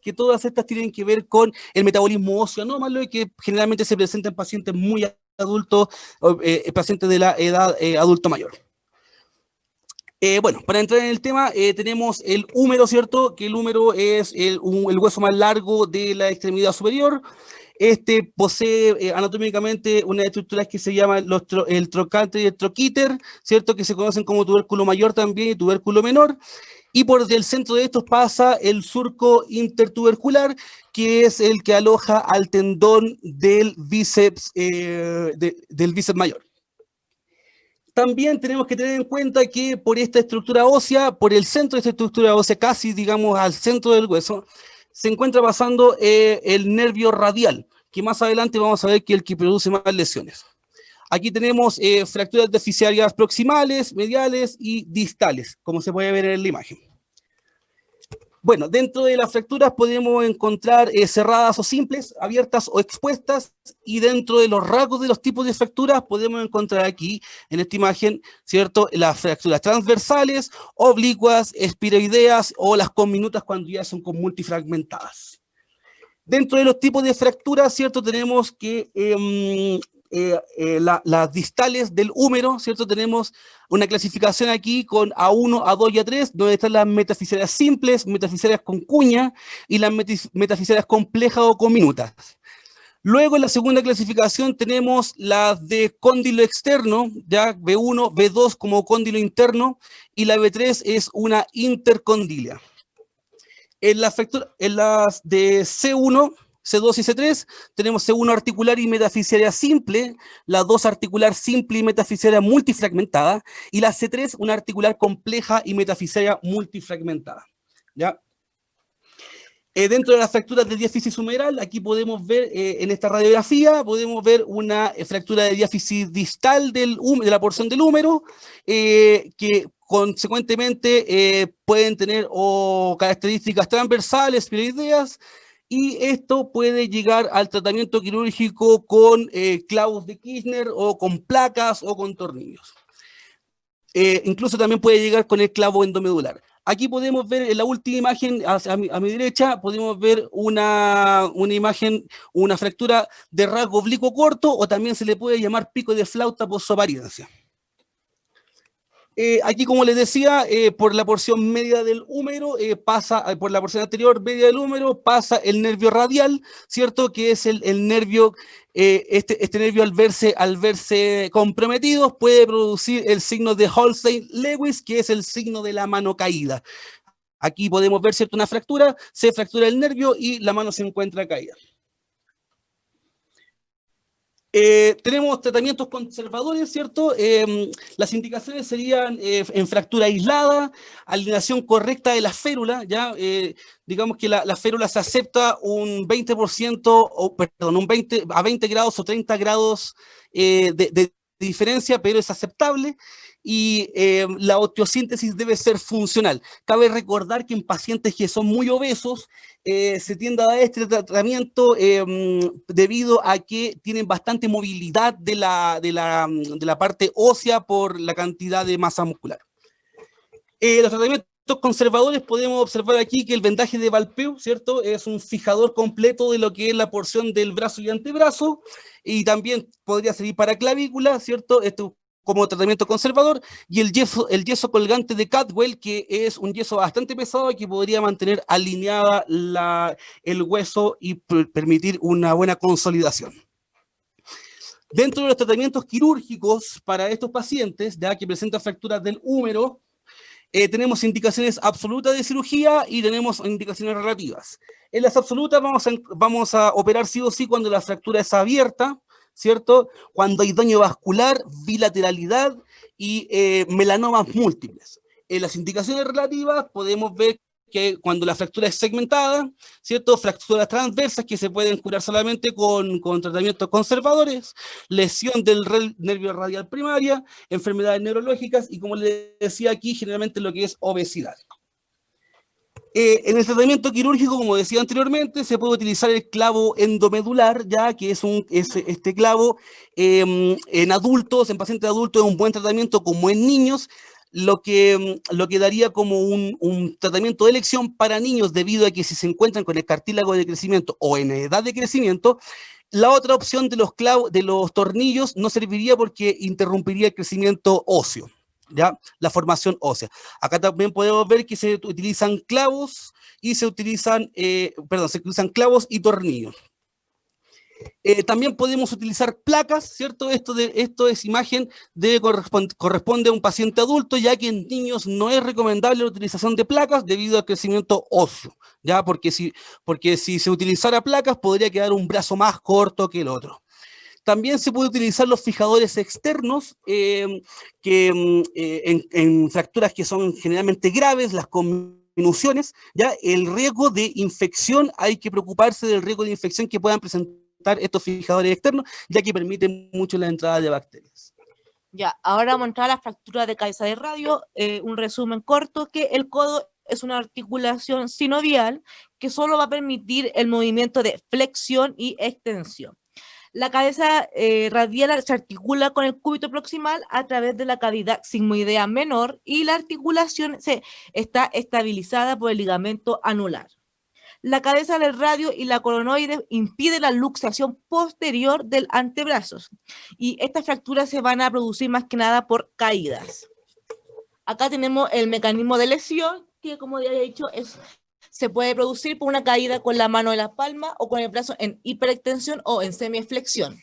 que todas estas tienen que ver con el metabolismo óseo anómalo y que generalmente se presenta en pacientes muy adultos, pacientes de la edad adulto mayor. Bueno, para entrar en el tema, tenemos el húmero, ¿cierto? Que el húmero es el hueso más largo de la extremidad superior. Este posee anatómicamente unas estructuras que se llaman el trocánter y el troquíter, ¿cierto? Que se conocen como tubérculo mayor también y tubérculo menor. Y por el centro de estos pasa el surco intertubercular, que es el que aloja al tendón del bíceps mayor. También tenemos que tener en cuenta que por esta estructura ósea, por el centro de esta estructura ósea, casi digamos al centro del hueso, se encuentra pasando el nervio radial, que más adelante vamos a ver que es el que produce más lesiones. Aquí tenemos fracturas deficitarias proximales, mediales y distales, como se puede ver en la imagen. Bueno, dentro de las fracturas podemos encontrar cerradas o simples, abiertas o expuestas, y dentro de los rasgos de los tipos de fracturas podemos encontrar aquí, en esta imagen, ¿cierto?, las fracturas transversales, oblicuas, espiroideas o las conminutas cuando ya son multifragmentadas. Dentro de los tipos de fracturas, ¿cierto?, tenemos que las distales del húmero, ¿cierto? Tenemos una clasificación aquí con A1, A2 y A3, donde están las metafisarias simples, metafisarias con cuña y las metafisarias complejas o conminutas. Luego en la segunda clasificación tenemos las de cóndilo externo, ya B1, B2 como cóndilo interno, y la B3 es una intercondilia. En las de C1, C2 y C3, tenemos C1 articular y metafisaria simple, la 2 articular simple y metafisaria multifragmentada, y la C3 una articular compleja y metafisaria multifragmentada. ¿Ya? Dentro de las fracturas de diáfisis humeral, aquí podemos ver, en esta radiografía, podemos ver una fractura de diáfisis distal de la porción del húmero, que consecuentemente pueden tener características transversales, espiroideas, y esto puede llegar al tratamiento quirúrgico con clavos de Kirchner o con placas o con tornillos. Incluso también puede llegar con el clavo endomedular. Aquí podemos ver en la última imagen, a mi derecha, podemos ver una imagen, una fractura de rasgo oblicuo corto, o también se le puede llamar pico de flauta por su apariencia. Aquí, como les decía, por la porción media del húmero, por la porción anterior media del húmero, pasa el nervio radial, ¿cierto? Que es el nervio, este nervio al verse comprometido, puede producir el signo de Holstein-Lewis, que es el signo de la mano caída. Aquí podemos ver, ¿cierto?, una fractura, se fractura el nervio y la mano se encuentra caída. Tenemos tratamientos conservadores, ¿cierto? Las indicaciones serían en fractura aislada, alineación correcta de la férula, ¿ya? Digamos que la férula se acepta un 20%, a 20 grados o 30 grados de diferencia, pero es aceptable. Y la osteosíntesis debe ser funcional. Cabe recordar que en pacientes que son muy obesos se tiende a dar este tratamiento debido a que tienen bastante movilidad de la parte ósea por la cantidad de masa muscular. Los tratamientos conservadores, podemos observar aquí que el vendaje de Valpeu, ¿cierto?, es un fijador completo de lo que es la porción del brazo y antebrazo, y también podría servir para clavícula, ¿cierto?, esto como tratamiento conservador, y el yeso colgante de Cadwell, que es un yeso bastante pesado que podría mantener alineada el hueso y permitir una buena consolidación. Dentro de los tratamientos quirúrgicos para estos pacientes, ya que presentan fracturas del húmero, tenemos indicaciones absolutas de cirugía y tenemos indicaciones relativas. En las absolutas vamos a operar sí o sí cuando la fractura es abierta, ¿cierto? Cuando hay daño vascular, bilateralidad y melanomas múltiples. En las indicaciones relativas podemos ver que cuando la fractura es segmentada, ¿cierto? Fracturas transversas que se pueden curar solamente con tratamientos conservadores, lesión del nervio radial primaria, enfermedades neurológicas y, como les decía aquí, generalmente lo que es obesidad. En el tratamiento quirúrgico, como decía anteriormente, se puede utilizar el clavo endomedular, ya que es este clavo en adultos, en pacientes adultos, es un buen tratamiento como en niños. lo que daría como un tratamiento de elección para niños, debido a que si se encuentran con el cartílago de crecimiento o en edad de crecimiento, la otra opción de los clavos, de los tornillos, no serviría porque interrumpiría el crecimiento óseo, ¿ya? La formación ósea. Acá también podemos ver que se utilizan clavos y se utilizan clavos y tornillos. También podemos utilizar placas, ¿cierto? Esto es imagen, corresponde a un paciente adulto, ya que en niños no es recomendable la utilización de placas debido al crecimiento óseo, ¿ya? Porque si se utilizara placas podría quedar un brazo más corto que el otro. También se puede utilizar los fijadores externos en fracturas que son generalmente graves, las conminuciones, ¿ya? El riesgo de infección, hay que preocuparse del riesgo de infección que puedan presentar estos fijadores externos, ya que permiten mucho la entrada de bacterias. Ya, ahora vamos a entrar a la fractura de cabeza de radio, un resumen corto, que el codo es una articulación sinovial que solo va a permitir el movimiento de flexión y extensión. La cabeza radial se articula con el cúbito proximal a través de la cavidad sigmoidea menor y la articulación está estabilizada por el ligamento anular. La cabeza del radio y la coronoide impiden la luxación posterior del antebrazo y estas fracturas se van a producir más que nada por caídas. Acá tenemos el mecanismo de lesión que, como ya he dicho, se puede producir por una caída con la mano en la palma o con el brazo en hiperextensión o en semiflexión.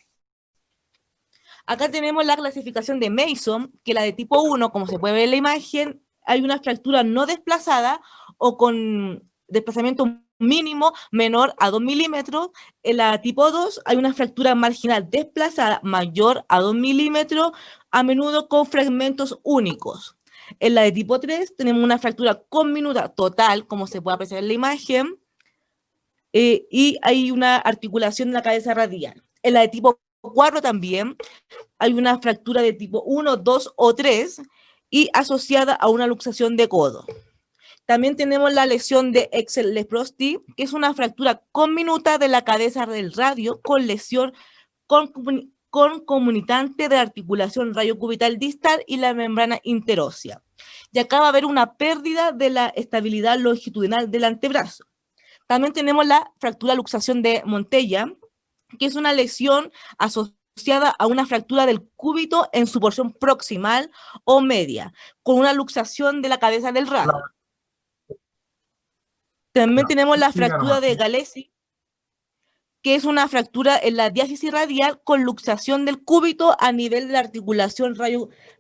Acá tenemos la clasificación de Mason, que la de tipo 1, como se puede ver en la imagen, hay una fractura no desplazada o con desplazamiento mínimo menor a 2 milímetros. En la tipo 2 hay una fractura marginal desplazada mayor a 2 milímetros, a menudo con fragmentos únicos. En la de tipo 3 tenemos una fractura conminuta total, como se puede apreciar en la imagen, y hay una articulación de la cabeza radial. En la de tipo 4 también hay una fractura de tipo 1, 2 o 3 y asociada a una luxación de codo. También tenemos la lesión de Exel-Leprosty, que es una fractura conminuta de la cabeza del radio con lesión concomitante de la articulación radiocubital distal y la membrana interósea. Y acá va a haber una pérdida de la estabilidad longitudinal del antebrazo. También tenemos la fractura luxación de Montella, que es una lesión asociada a una fractura del cúbito en su porción proximal o media, con una luxación de la cabeza del radio. También tenemos la fractura de Galesi, que es una fractura en la diáfisis radial con luxación del cúbito a nivel de la articulación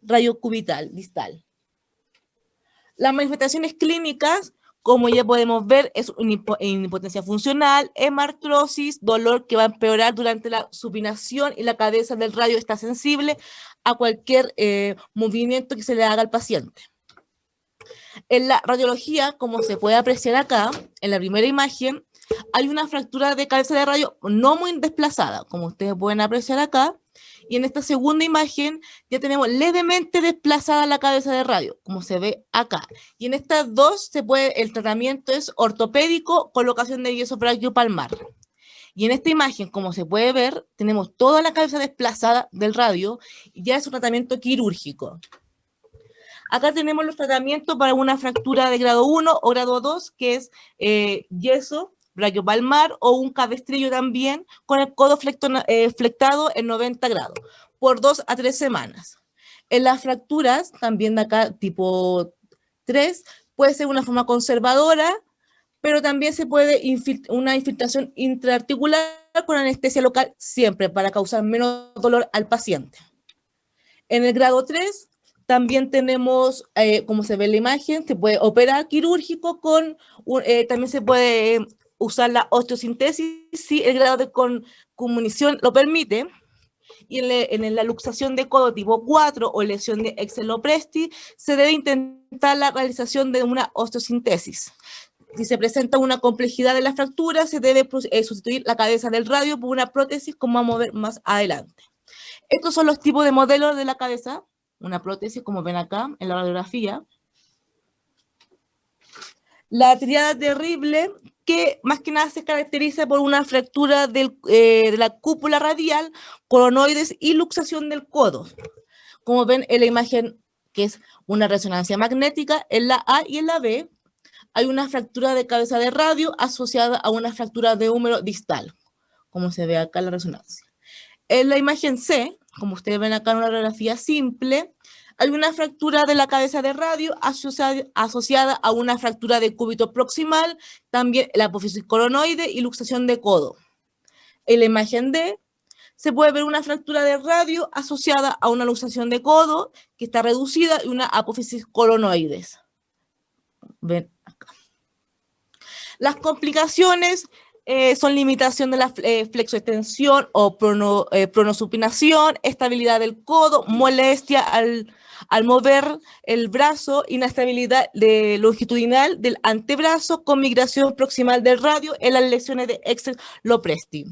radiocubital distal. Las manifestaciones clínicas, como ya podemos ver, es impotencia funcional, hemartrosis, dolor que va a empeorar durante la supinación y la cabeza del radio está sensible a cualquier movimiento que se le haga al paciente. En la radiología, como se puede apreciar acá, en la primera imagen, hay una fractura de cabeza de radio no muy desplazada, como ustedes pueden apreciar acá, y en esta segunda imagen ya tenemos levemente desplazada la cabeza de radio, como se ve acá. Y en estas dos el tratamiento es ortopédico, colocación de yeso brachiopalmar. Y en esta imagen, como se puede ver, tenemos toda la cabeza desplazada del radio y ya es un tratamiento quirúrgico. Acá tenemos los tratamientos para una fractura de grado 1 o grado 2, que es yeso brachiopalmar o un cabestrillo también con el codo flectado en 90 grados por 2 a 3 semanas. En las fracturas, también de acá tipo 3, puede ser una forma conservadora, pero también se puede una infiltración intraarticular con anestesia local siempre para causar menos dolor al paciente. En el grado 3, también tenemos, como se ve en la imagen, se puede operar quirúrgico también se puede usar la osteosintesis si el grado de comunición lo permite. Y en la luxación de codo tipo 4 o lesión de Exel-Leprosty se debe intentar la realización de una osteosintesis. Si se presenta una complejidad de la fractura, se debe sustituir la cabeza del radio por una prótesis, como vamos a ver más adelante. Estos son los tipos de modelos de la cabeza, una prótesis, como ven acá en la radiografía. La triada terrible, que más que nada se caracteriza por una fractura de la cúpula radial, coronoides y luxación del codo. Como ven en la imagen que es una resonancia magnética, en la A y en la B hay una fractura de cabeza de radio asociada a una fractura de húmero distal, como se ve acá en la resonancia. En la imagen C, como ustedes ven acá en una radiografía simple, hay una fractura de la cabeza de radio asociada a una fractura de cúbito proximal, también la apófisis coronoide y luxación de codo. En la imagen D se puede ver una fractura de radio asociada a una luxación de codo que está reducida y una apófisis coronoides. Ven acá. Las complicaciones son limitación de la flexoextensión o pronosupinación, estabilidad del codo, molestia al mover el brazo, inestabilidad longitudinal del antebrazo con migración proximal del radio en las lesiones de Exel Lopresti.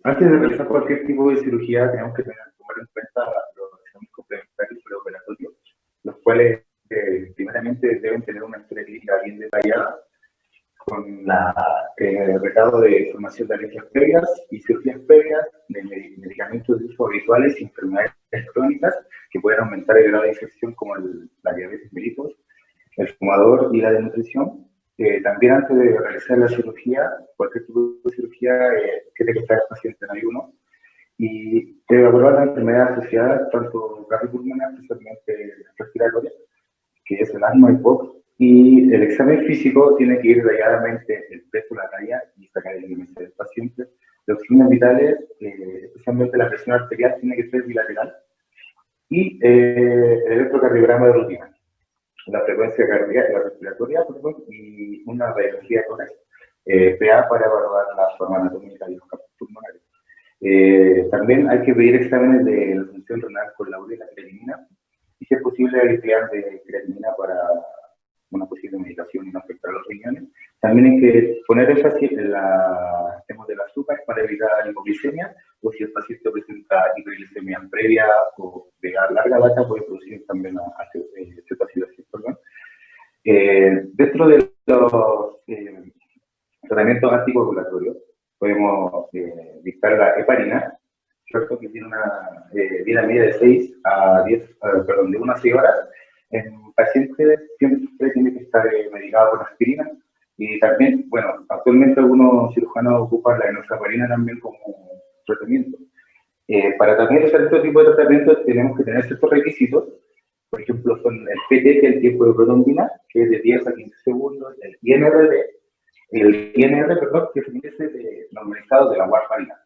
Antes de realizar cualquier tipo de cirugía, tenemos que tomar en cuenta los exámenes complementarios preoperatorios, los cuales primeramente deben tener una historia clínica bien detallada, con el recado de formación de alergias previas y cirugías previas, de medicamentos de uso habituales y enfermedades crónicas que pueden aumentar el grado de infección, como la diabetes mellitus, el fumador y la desnutrición. También antes de realizar la cirugía, cualquier tipo de cirugía, tiene que estar el paciente en ayuno y evaluar las enfermedades asociadas, tanto cardiopulmonar, especialmente respiratoria, que es el asma y POC, y el examen físico tiene que ir detalladamente el peso, la talla y sacar el IMC del paciente. Los signos vitales, especialmente la presión arterial, tiene que ser bilateral, y el electrocardiograma de rutina, la frecuencia cardíaca, la respiratoria, perdón, y una radiografía de tórax, PA, para evaluar la forma anatómica y los campos pulmonares. También hay que pedir exámenes de la función renal con la urea y la creatinina, y si es posible emplear de creatinina para una posible medicación y no afectar a los riñones. También hay que poner énfasis en los temas del azúcar para evitar la hipoglicemia, o si el paciente presenta hiperglicemia previa o de larga data, puede producir también cetoacidosis. Dentro de los tratamientos anticoagulatorios, podemos dictar la heparina, ¿cierto?, que tiene una vida media de 6 a 10, perdón, de 1 a 6 horas. En pacientes siempre tiene que estar medicado con aspirina, y también, bueno, actualmente algunos cirujanos ocupan la enoxaparina también como tratamiento. Para también hacer este tipo de tratamientos tenemos que tener ciertos requisitos. Por ejemplo, son el PT, que es el tiempo de protombina, que es de 10 a 15 segundos, el INR, perdón, que es el índice normalizado de la warfarina,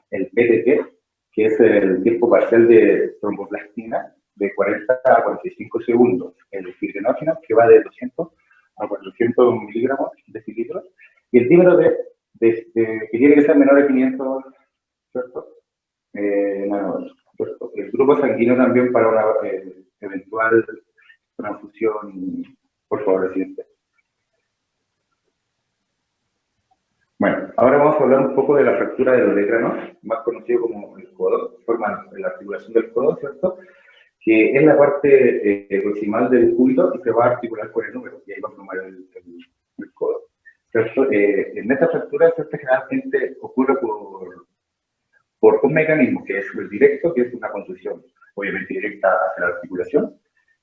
el PTT, que es el tiempo parcial de tromboplastina, de 40 a 45 segundos, el fibrinógeno, que va de 200 a 400 miligramos decilitros, y el dímero que tiene que ser menor de 500, ¿cierto? ¿Cierto? El grupo sanguíneo también para una eventual transfusión. Por favor, siguiente. Bueno, ahora vamos a hablar un poco de la fractura del olecrano, más conocido como el codo, forma la articulación del codo, ¿cierto?, que es la parte proximal del cúbito y se va a articular con el húmero, y ahí va a formar el codo, ¿cierto? En esta fractura, ¿cierto?, generalmente ocurre por un mecanismo, que es el directo, que es una contusión, obviamente directa hacia la articulación,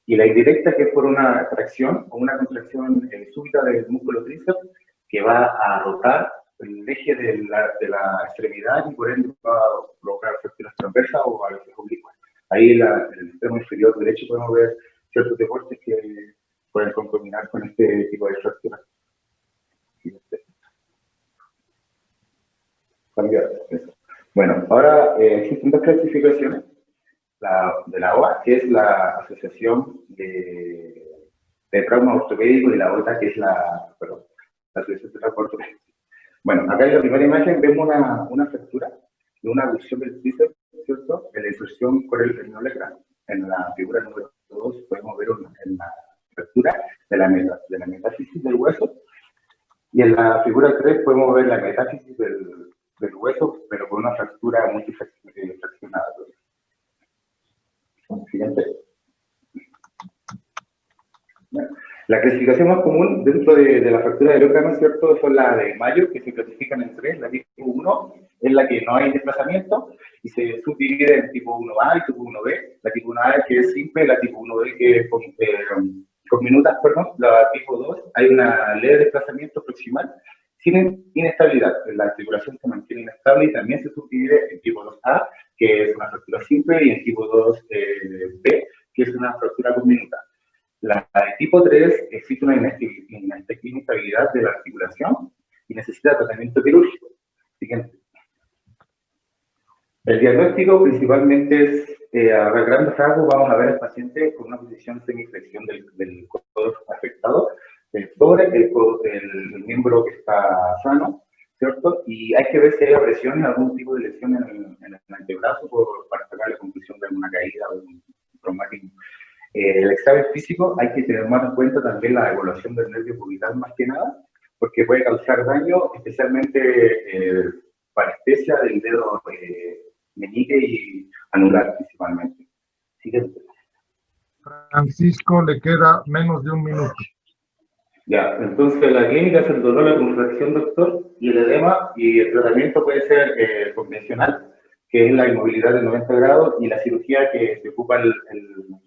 y la indirecta, que es por una tracción o una contracción súbita del músculo tríceps, que va a rotar el eje de la extremidad y por ende va a provocar fracturas transversas o a veces oblicuas. Ahí en el extremo inferior derecho podemos ver ciertos deportes que pueden combinar con este tipo de fracturas. Cambiar eso. Bueno, ahora existen dos clasificaciones. De la OA, que es la Asociación de Trauma Ortopédico, y la OTA, que es la Asociación de Trauma Ortopédico. Bueno, acá en la primera imagen vemos una fractura de una abducción del tríceps, ¿cierto?, en la inserción con el olecrano. En la figura número 2 podemos ver una fractura de la metáfisis del hueso, y en la figura 3 podemos ver la metáfisis del hueso, pero con una fractura multifraccionada. Siguiente. Bueno, La clasificación más común dentro de la fractura de Lockhart, ¿no es cierto?, son la de Mayo, que se clasifican en tres. La tipo 1 es la que no hay desplazamiento y se subdivide en tipo 1A y tipo 1B. La tipo 1A que es simple, la tipo 1B que es con minutas, perdón. La tipo 2 hay una leve desplazamiento proximal sin inestabilidad. La articulación se mantiene inestable y también se subdivide en tipo 2A, que es una fractura simple, y en tipo 2B, que es una fractura con minutas. La de tipo 3 existe una inestabilidad de la articulación y necesita tratamiento quirúrgico. Siguiente. El diagnóstico principalmente es, a grandes rasgos, vamos a ver al paciente con una posición semiflexión del codo afectado, sobre el miembro que está sano, ¿cierto? Y hay que ver si hay presiones, algún tipo de lesión en el antebrazo para sacar la conclusión de alguna caída o un traumatismo. El examen físico hay que tener más en cuenta también la evaluación del nervio cubital más que nada, porque puede causar daño, especialmente parestesia del dedo meñique y anular principalmente. Siguiente. Francisco, le queda menos de un minuto. Ya, entonces la clínica es el dolor, la contracción, doctor, y el edema, y el tratamiento puede ser convencional, que es la inmovilidad de 90 grados, y la cirugía que se ocupa el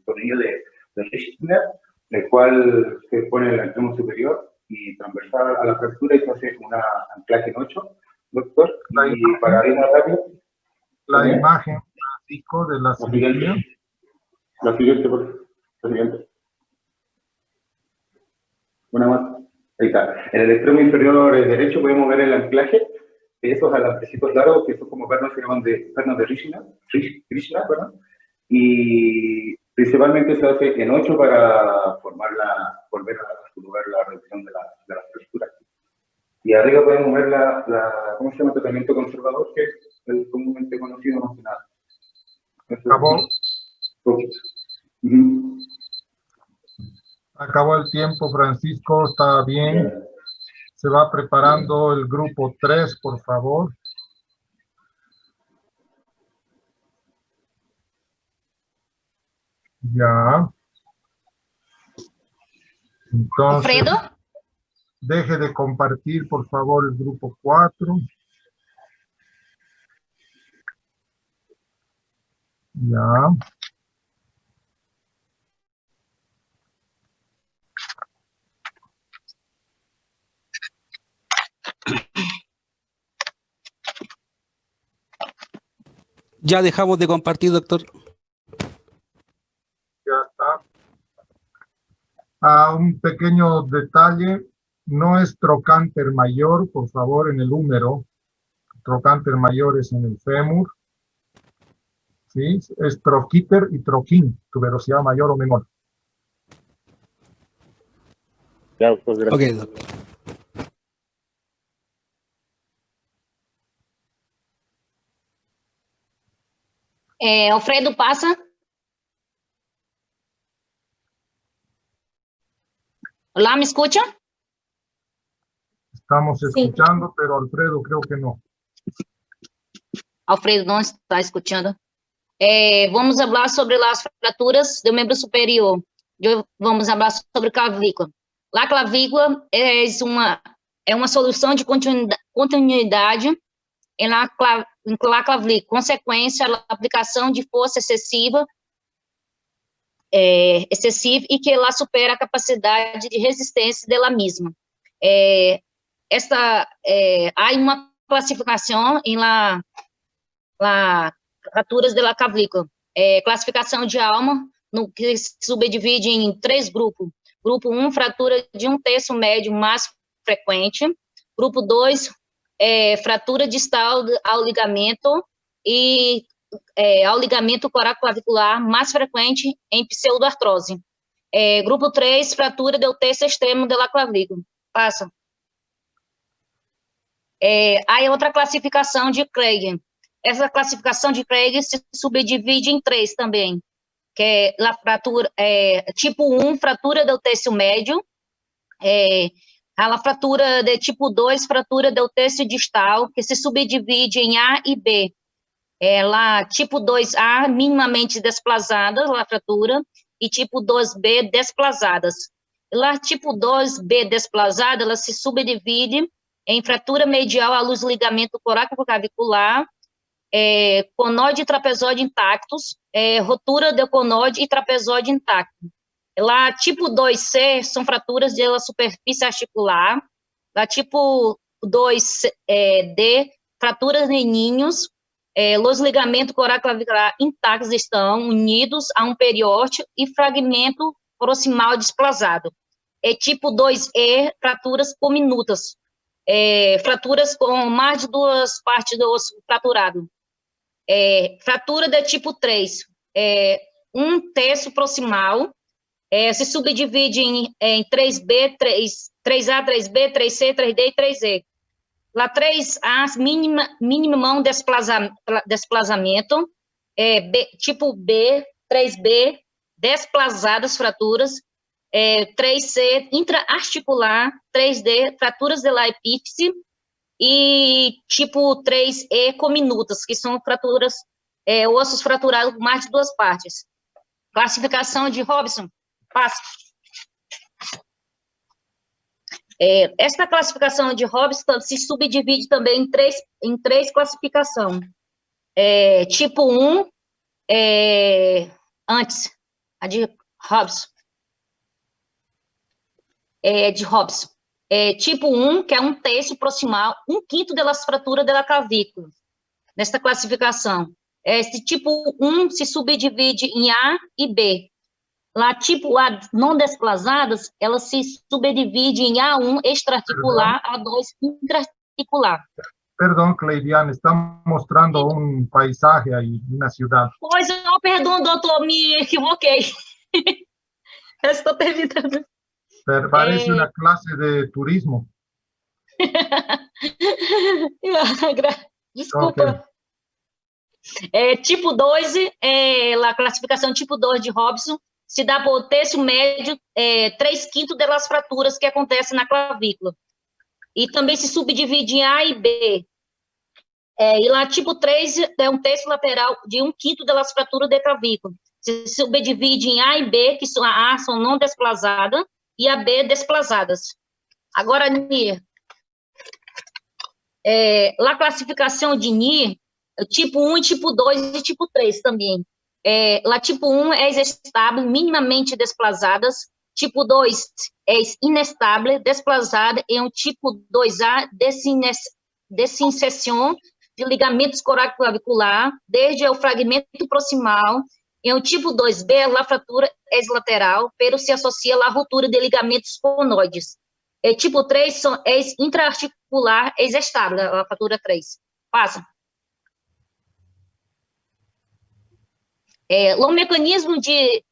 tornillo de Richtner, el cual se pone en el extremo superior y transversal a la fractura y se hace una anclaje en 8, doctor. Y para ir más rápido. La imagen, Francisco, de la cirugía. La siguiente, por favor. La siguiente. Una más. Ahí está. En el extremo inferior derecho podemos ver el anclaje de esos alambrecitos largos, que son como pernos de Krishna, perdón. Y principalmente se hace en 8 para volver a su lugar la reducción de la fractura. Y arriba podemos ver ¿cómo se llama? Tratamiento conservador, que es el comúnmente conocido más que nada. Acabó. Uh-huh. Acabó el tiempo, Francisco, está bien. Se va preparando el grupo 3, por favor. Ya. Entonces, Alfredo. Deje de compartir, por favor, el grupo 4. Ya. Ya dejamos de compartir, doctor. Ya está. Un pequeño detalle, no es trocánter mayor, por favor, en el húmero. Trocánter mayor es en el fémur. ¿Sí? Es troquíter y troquín, tuberosidad mayor o menor. Ya, pues, gracias. Ok, doctor. Alfredo, pasa. Hola, ¿me escucha? Estamos escuchando, pero Alfredo creo que no. Alfredo não está escutando. Vamos falar sobre as fraturas do membro superior. Vamos falar sobre clavícula. A clavícula é uma solução de continuidade em la clavícula, consequência da aplicação de força excessiva e que ela supera a capacidade de resistência dela mesma. Há uma classificação em la fraturas de la clavícula. Classificação de Alma, no que se subdivide em 3 grupos. Grupo 1, fratura de 1/3 médio mais frequente. Grupo 2, fratura distal ao ligamento e ao ligamento coraclavicular mais frequente em pseudoartrose. Grupo 3, fratura do terço extremo da clavícula. Passa. Há outra classificação de Craig. Essa classificação de Craig se subdivide em 3 também, que é a fratura, tipo 1, fratura do terço médio, a fratura de tipo 2, fratura do terço distal, que se subdivide em A e B. Lá, tipo 2A, minimamente desplazada, a fratura, e tipo 2B, desplazadas. Lá, tipo 2B desplazada, ela se subdivide em fratura medial à luz do ligamento corácico-clavicular, conóide e trapezóide intactos, rotura de conóide e trapezóide intacto. Lá, tipo 2C, são fraturas da superfície articular. Lá, tipo 2D, fraturas em ninhos, os ligamentos corácico-clavicular intactos estão unidos a um periósteo e fragmento proximal desplazado. Tipo 2E, fraturas cominutas, fraturas com mais de 2 partes do osso fraturado. Fratura de tipo 3, um terço proximal, se subdivide em 3B, 3A, 3B, 3C, 3D e 3E. Lá 3A, minimão desplazamento, tipo B, 3B, desplazadas fraturas, 3C, intraarticular, 3D, fraturas de la epífise, e tipo 3E, cominutas, que são fraturas, ossos fraturados com mais de 2 partes. Classificação de Robson, passa. Esta classificação de Robson se subdivide também em três classificações. Tipo 1, antes, a de Robson. Tipo 1, que é um terço proximal, 1/5 das fraturas da clavícula, nesta classificação. Esse tipo 1 se subdivide em A e B. Lá, tipo A não desplazadas, ela se subdivide em A1 extraarticular, A2 intraarticular. Perdón, Cleidiane, está mostrando un paisaje ahí, una ciudad. Pois não, perdão, doutor, me equivoquei. Eu estou perguntando. Parece una clase de turismo. Desculpa. Okay. Tipo 2, a classificação tipo 2 de Robson, se dá por terço médio, 3/5 das fraturas que acontecem na clavícula. E também se subdivide em A e B. E lá, tipo 3, é um terço lateral de 1/5 das fraturas da clavícula. Se subdivide em A e B, que são a A são não desplazadas, e a B desplazadas. Agora, NIR. Lá, classificação de NIR, tipo 1, tipo 2 e tipo 3 também. Lá, tipo 1 é estável, minimamente desplazadas. Tipo 2 é inestável, desplazada. E um tipo 2A, desinserção de ligamentos corácico-clavicular, desde o fragmento proximal. E o tipo 2B, a fratura é lateral, pero se associa à ruptura de ligamentos conóides. Tipo 3 é intraarticular, é estável, a fratura 3. Passa. O mecanismo de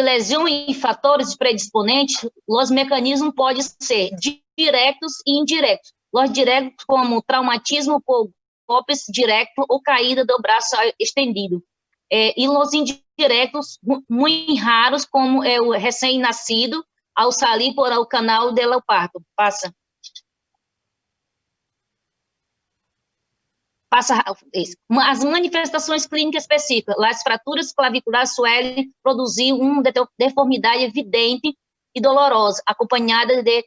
lesão e fatores predisponentes, os mecanismos podem ser diretos e indiretos. Os diretos, como traumatismo por golpes direto ou caída do braço estendido. E os indiretos, muito raros, como o recém-nascido, ao sair por o canal do parto. Passa. As manifestações clínicas específicas. As fraturas claviculares suelen produzir uma deformidade evidente e dolorosa, acompanhada de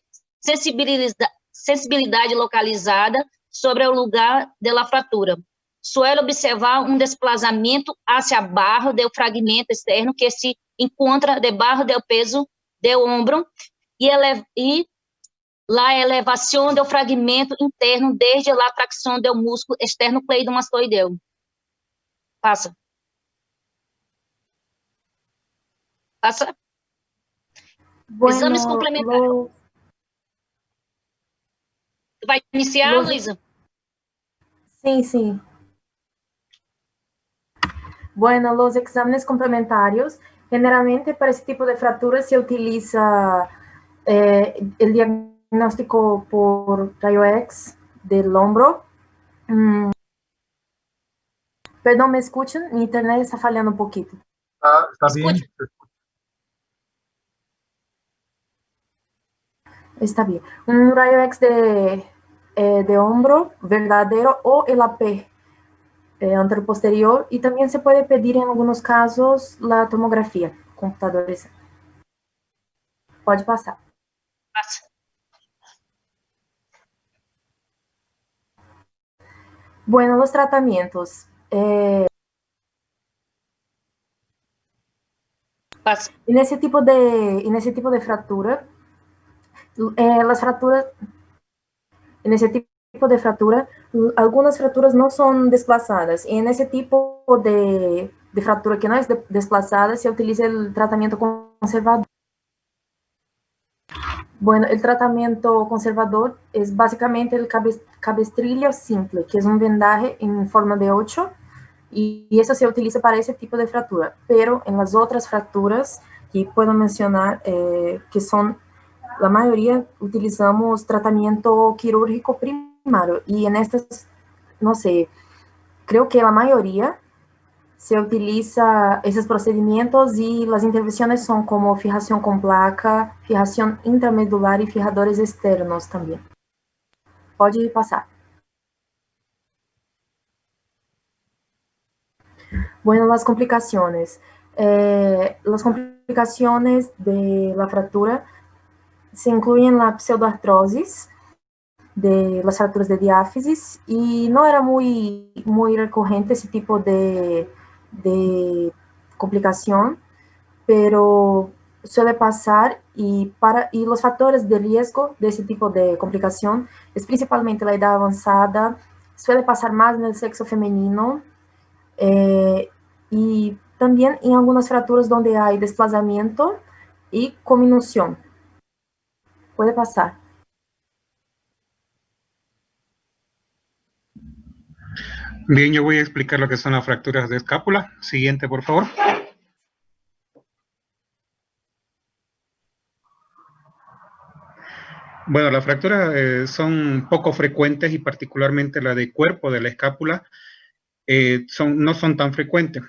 sensibilidade localizada sobre o lugar da fratura. Suele observar um desplazamento hacia abaixo do fragmento externo que se encontra debaixo do peso do ombro e a elevação do fragmento interno desde a tração do músculo externo cleidomastoideu. Passa. Passa. Bueno, Exames complementares. Vai iniciar, Luísa? Sí, sí. Bueno, los exámenes complementarios, generalmente para ese tipo de fracturas se utiliza el diagnóstico por rayo X del hombro. Perdón, ¿me escuchan? Mi internet está fallando un poquito. Está bien. Está bien. Un rayo X de hombro verdadero o el AP anteroposterior, y también se puede pedir en algunos casos la tomografía computadorizada. Pode passar. Bueno, los tratamientos. En ese tipo de fractura, las fracturas, en ese tipo de fractura, algunas fracturas no son desplazadas. Y en ese tipo de fractura que no es desplazada, se utiliza el tratamiento conservador. Bueno, el tratamiento conservador es básicamente el cabestrillo simple, que es un vendaje en forma de 8, y eso se utiliza para ese tipo de fractura. Pero en las otras fracturas, y puedo mencionar que son, la mayoría utilizamos tratamiento quirúrgico primario, y en estas, no sé, creo que la mayoría se utiliza esos procedimientos y las intervenciones son como fijación con placa, fijación intramedular y fijadores externos también. Pode pasar. Bueno, las complicaciones. Las complicaciones de la fractura se incluyen la pseudoartrosis de las fracturas de diáfisis, y no era muy recurrente ese tipo de complicación, pero suele pasar, y los factores de riesgo de ese tipo de complicación es principalmente la edad avanzada, suele pasar más en el sexo femenino, y también en algunas fracturas donde hay desplazamiento y cominución. Puede pasar. Bien, yo voy a explicar lo que son las fracturas de escápula. Siguiente, por favor. Bueno, las fracturas son poco frecuentes, y particularmente la de cuerpo de la escápula no son tan frecuentes.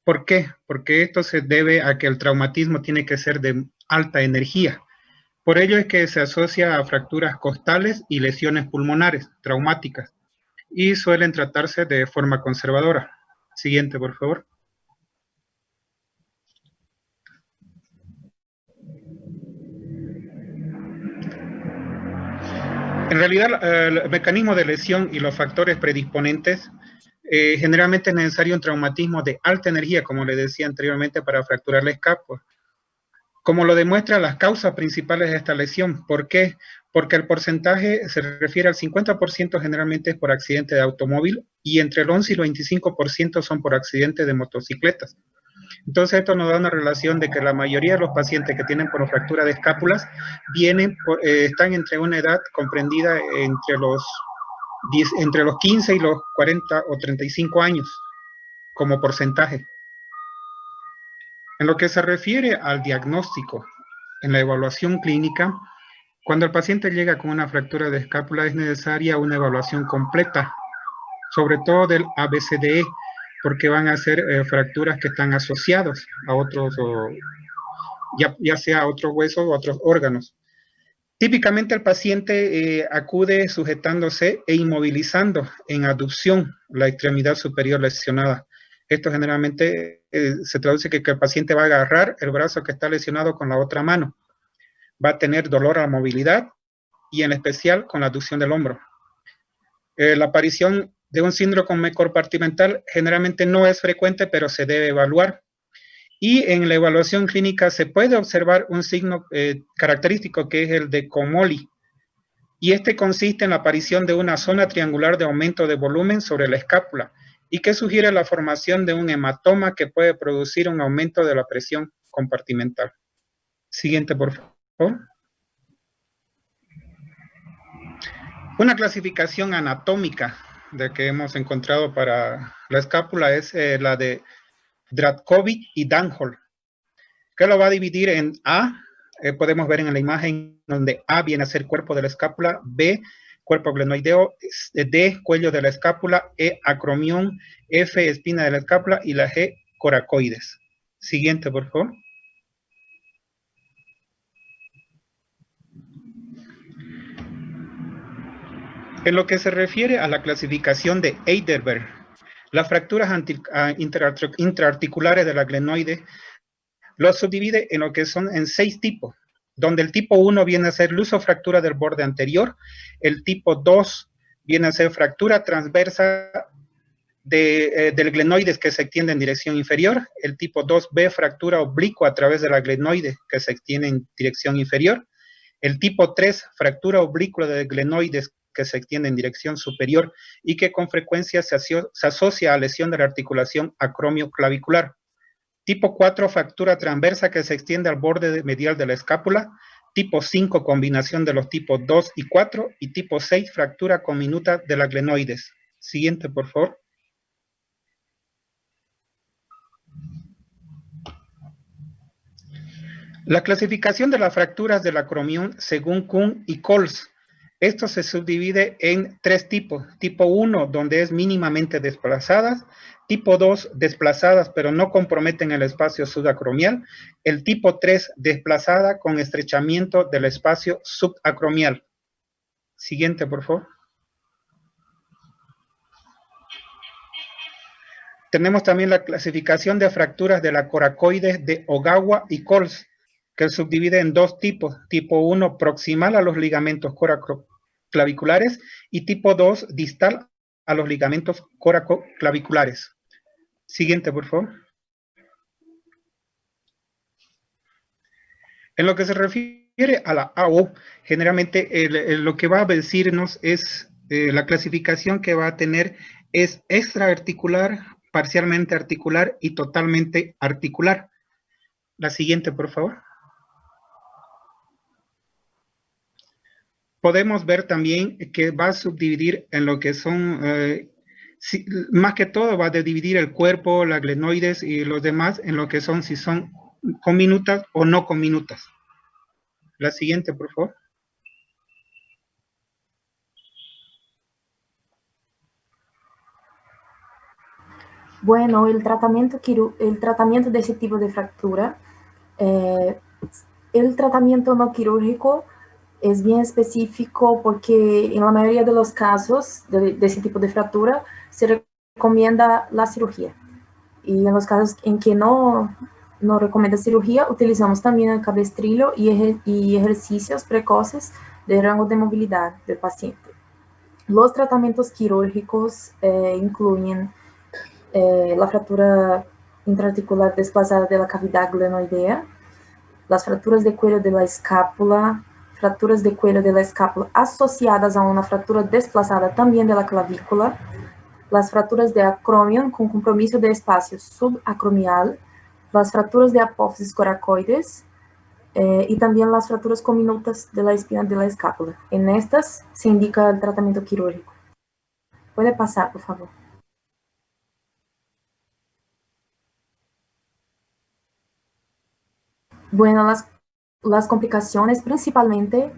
¿Por qué? Porque esto se debe a que el traumatismo tiene que ser de alta energía. Por ello es que se asocia a fracturas costales y lesiones pulmonares traumáticas, y suelen tratarse de forma conservadora. Siguiente, por favor. En realidad, el mecanismo de lesión y los factores predisponentes, generalmente es necesario un traumatismo de alta energía, como le decía anteriormente, para fracturar la escápula. Como lo demuestran las causas principales de esta lesión. ¿Por qué? Porque el porcentaje se refiere al 50% generalmente es por accidente de automóvil, y entre el 11 y el 25% son por accidente de motocicletas. Entonces esto nos da una relación de que la mayoría de los pacientes que tienen por fractura de escápulas están entre una edad comprendida entre los 15 y los 40 o 35 años como porcentaje. En lo que se refiere al diagnóstico, en la evaluación clínica, cuando el paciente llega con una fractura de escápula es necesaria una evaluación completa, sobre todo del ABCDE, porque van a ser fracturas que están asociadas a otros, ya sea a otros huesos o otros órganos. Típicamente el paciente acude sujetándose e inmovilizando en aducción la extremidad superior lesionada. Esto generalmente se traduce que el paciente va a agarrar el brazo que está lesionado con la otra mano. Va a tener dolor a la movilidad, y en especial con la aducción del hombro. La aparición de un síndrome compartimental generalmente no es frecuente, pero se debe evaluar. Y en la evaluación clínica se puede observar un signo característico, que es el de Comolli. Y este consiste en la aparición de una zona triangular de aumento de volumen sobre la escápula, y que sugiere la formación de un hematoma que puede producir un aumento de la presión compartimental. Siguiente, por favor. Una clasificación anatómica de que hemos encontrado para la escápula es la de Dratkovic y Danhol, que lo va a dividir en A, podemos ver en la imagen donde A viene a ser cuerpo de la escápula, B, cuerpo glenoideo, D, cuello de la escápula, E, acromión, F, espina de la escápula, y la G, coracoides. Siguiente, por favor. En lo que se refiere a la clasificación de Heidelberg, las fracturas intraarticulares de la glenoide lo subdivide en lo que son en 6 tipos, donde el tipo 1 viene a ser lusofractura del borde anterior, el tipo 2 viene a ser fractura transversa del glenoides que se extiende en dirección inferior. El tipo 2B, fractura oblicua a través de la glenoide que se extiende en dirección inferior. El tipo 3, fractura oblicua de glenoides que se extiende en dirección superior y que con frecuencia se asocia a lesión de la articulación acromioclavicular. Tipo 4, fractura transversa que se extiende al borde medial de la escápula. Tipo 5, combinación de los tipos 2 y 4. Y tipo 6, fractura comminuta de la glenoides. Siguiente, por favor. La clasificación de las fracturas del acromión según Kuhn y Coles. Esto se subdivide en 3 tipos. Tipo 1, donde es mínimamente desplazadas. Tipo 2, desplazadas pero no comprometen el espacio subacromial. El tipo 3, desplazada con estrechamiento del espacio subacromial. Siguiente, por favor. Tenemos también la clasificación de fracturas de la coracoides de Ogawa y Coles, que se subdivide en 2 tipos. Tipo 1, proximal a los ligamentos coracoclaviculares y tipo 2, distal a los ligamentos coracoclaviculares. Siguiente, por favor. En lo que se refiere a la AO, generalmente lo que va a decirnos es, la clasificación que va a tener es extraarticular, parcialmente articular y totalmente articular. La siguiente, por favor. Podemos ver también que va a subdividir en lo que son, más que todo va a dividir el cuerpo, la glenoides y los demás en lo que son, si son conminutas o no conminutas. La siguiente, por favor. Bueno, el tratamiento de ese tipo de fractura, el tratamiento no quirúrgico es bien específico porque en la mayoría de los casos de ese tipo de fractura se recomienda la cirugía. Y en los casos en que no recomienda cirugía, utilizamos también el cabestrillo y ejercicios precoces de rango de movilidad del paciente. Los tratamientos quirúrgicos incluyen la fractura intraarticular desplazada de la cavidad glenoidea, las fracturas de cuello de la escápula, fracturas de cuello de la escápula asociadas a una fractura desplazada también de la clavícula, las fracturas de acromion con compromiso de espacio subacromial, las fracturas de apófisis coracoides y también las fracturas comminutas de la espina de la escápula. En estas se indica el tratamiento quirúrgico. Puede pasar, por favor. Bueno, las complicaciones principalmente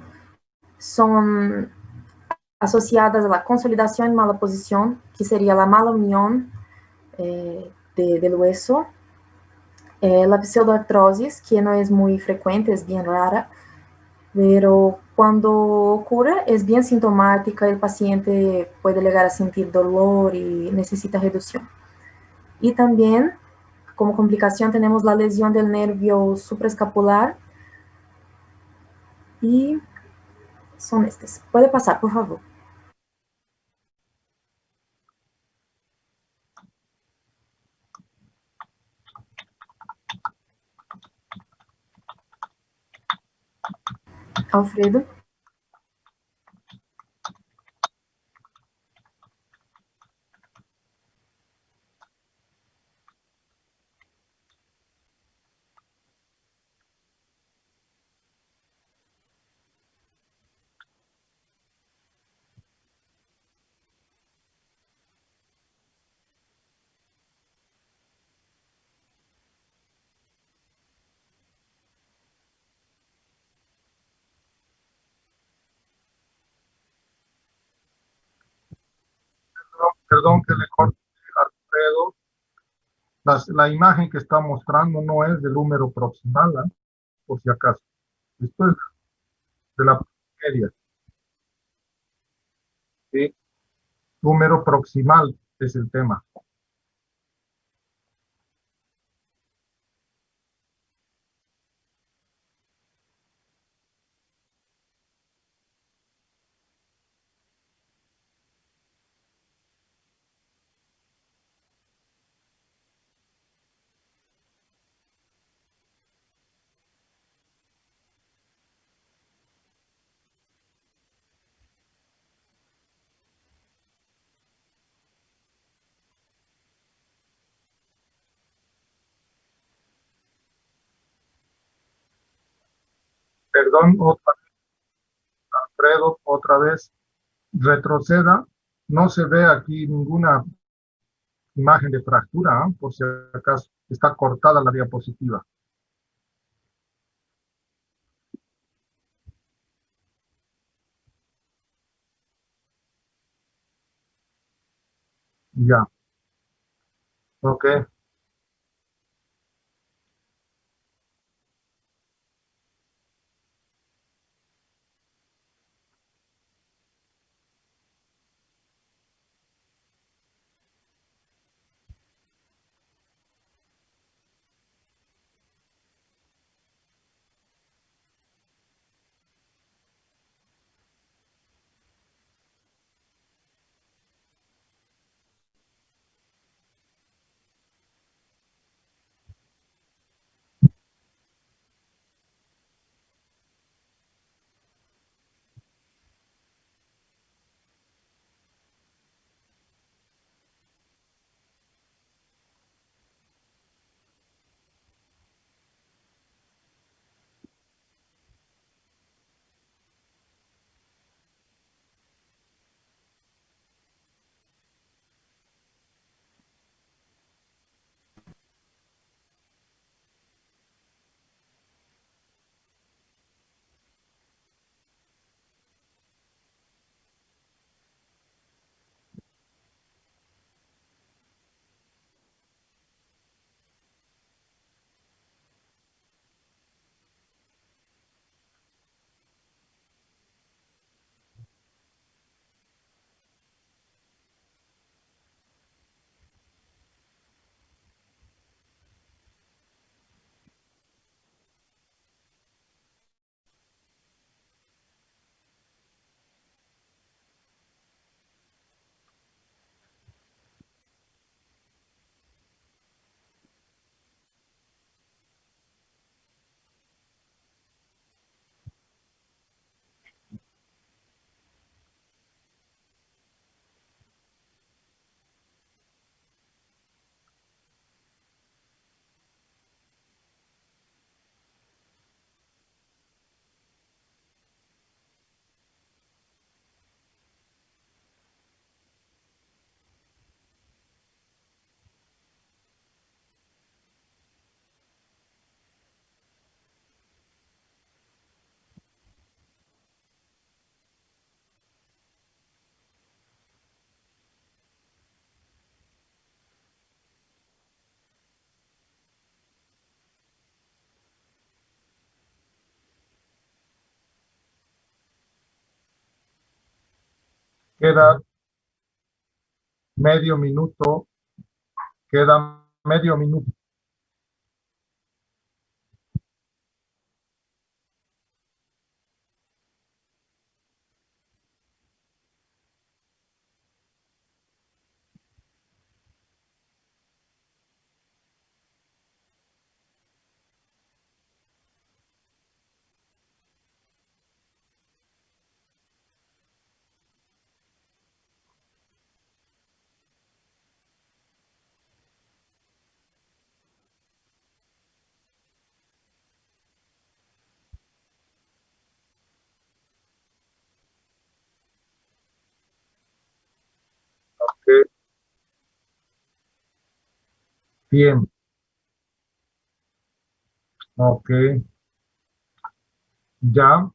son asociadas a la consolidación en mala posición, que sería la mala unión del hueso, la pseudoartrosis, que no es muy frecuente, es bien rara, pero cuando ocurre es bien sintomática, el paciente puede llegar a sentir dolor y necesita reducción. Y también, como complicación, tenemos la lesión del nervio supraescapular, y son estas. Puede pasar, por favor. Alfredo. Perdón que le corte, Alfredo. La imagen que está mostrando no es del húmero proximal, ¿eh? Por si acaso. Esto es de la media. ¿Sí? Húmero proximal es el tema. Perdón, otra vez, Alfredo, otra vez, retroceda. No se ve aquí ninguna imagen de fractura, ¿eh? Por si acaso está cortada la diapositiva. Ya, ok. Queda medio minuto. Queda medio minuto. Ok. Bien. Ok. Ya.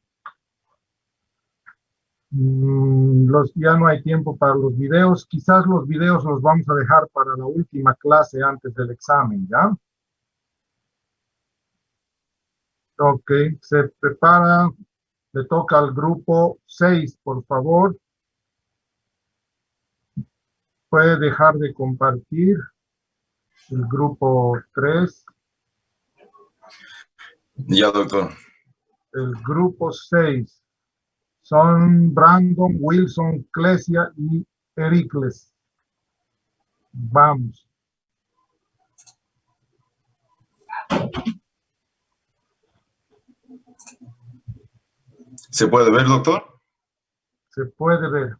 Ya no hay tiempo para los videos. Quizás los videos los vamos a dejar para la última clase antes del examen, ¿ya? Ok, se prepara. Le toca al grupo 6, por favor. Puede dejar de compartir. El grupo 3. Ya, doctor. El grupo 6. Son Brandon, Wilson, Clesia y Ericles. Vamos. ¿Se puede ver, doctor? Se puede ver.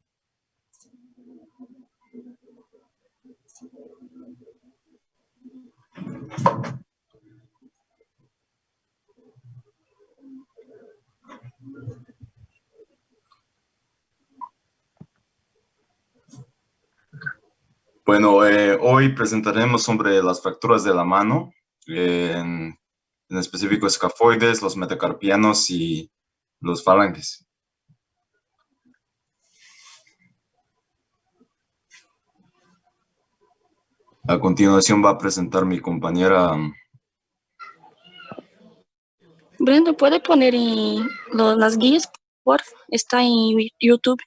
Bueno, hoy presentaremos sobre las fracturas de la mano, en específico escafoides, los metacarpianos y los falanges. A continuación va a presentar mi compañera. Brendo, ¿puede poner en las guías, por favor? Está en YouTube.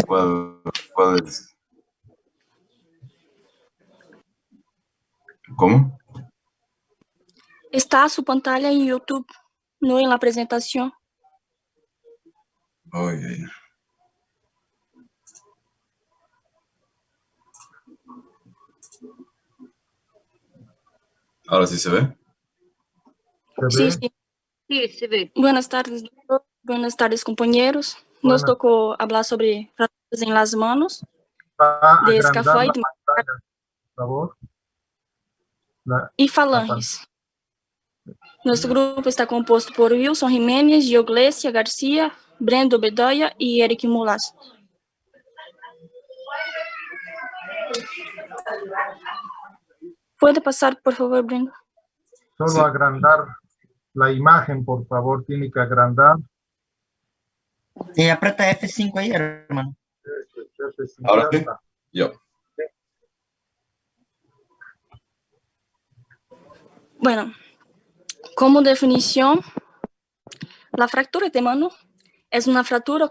¿Cuál es? ¿Cómo? Está su pantalla en YouTube, no en la presentación. Oye. ¿Ahora sí se ve? ¿Se ve? Sí, sí. Sí, se ve. Buenas tardes, compañeros. Nos Buenas. tocó hablar sobre fracturas en las manos, ¿Va a de agrandar la escafoide pantalla, por favor? y falanges. Nuestro grupo está compuesto por Wilson Jiménez, Dioglesia García, Brendo Bedoya y Eric Mulas. ¿Puede pasar, por favor, Brendo? Solo Sí. agrandar la imagen, por favor, tiene que agrandar. Aprieta F5 ahí, hermano. ¿Ahora sí? Yo. Bueno, como definición, la fractura de mano es una fractura o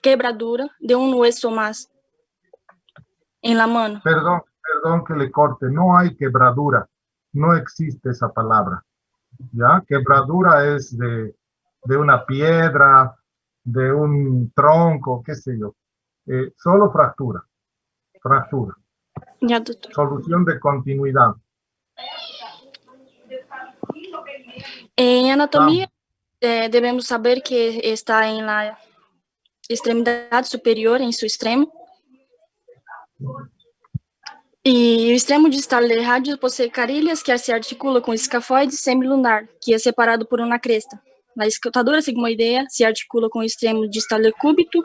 quebradura de un hueso más en la mano. Perdón que le corte, no hay quebradura, no existe esa palabra, ¿ya? Quebradura es de una piedra, de un tronco, qué sé yo. Solo fractura, Ya, doctor. solución de continuidad. En anatomía, debemos saber que está en la extremidad superior, en su extremo. Y el extremo distal del radio posee carilhas que se articula con el escafoide semilunar, que es separado por una cresta. La escotadura sigmoidea se articula con el extremo distal del cúbito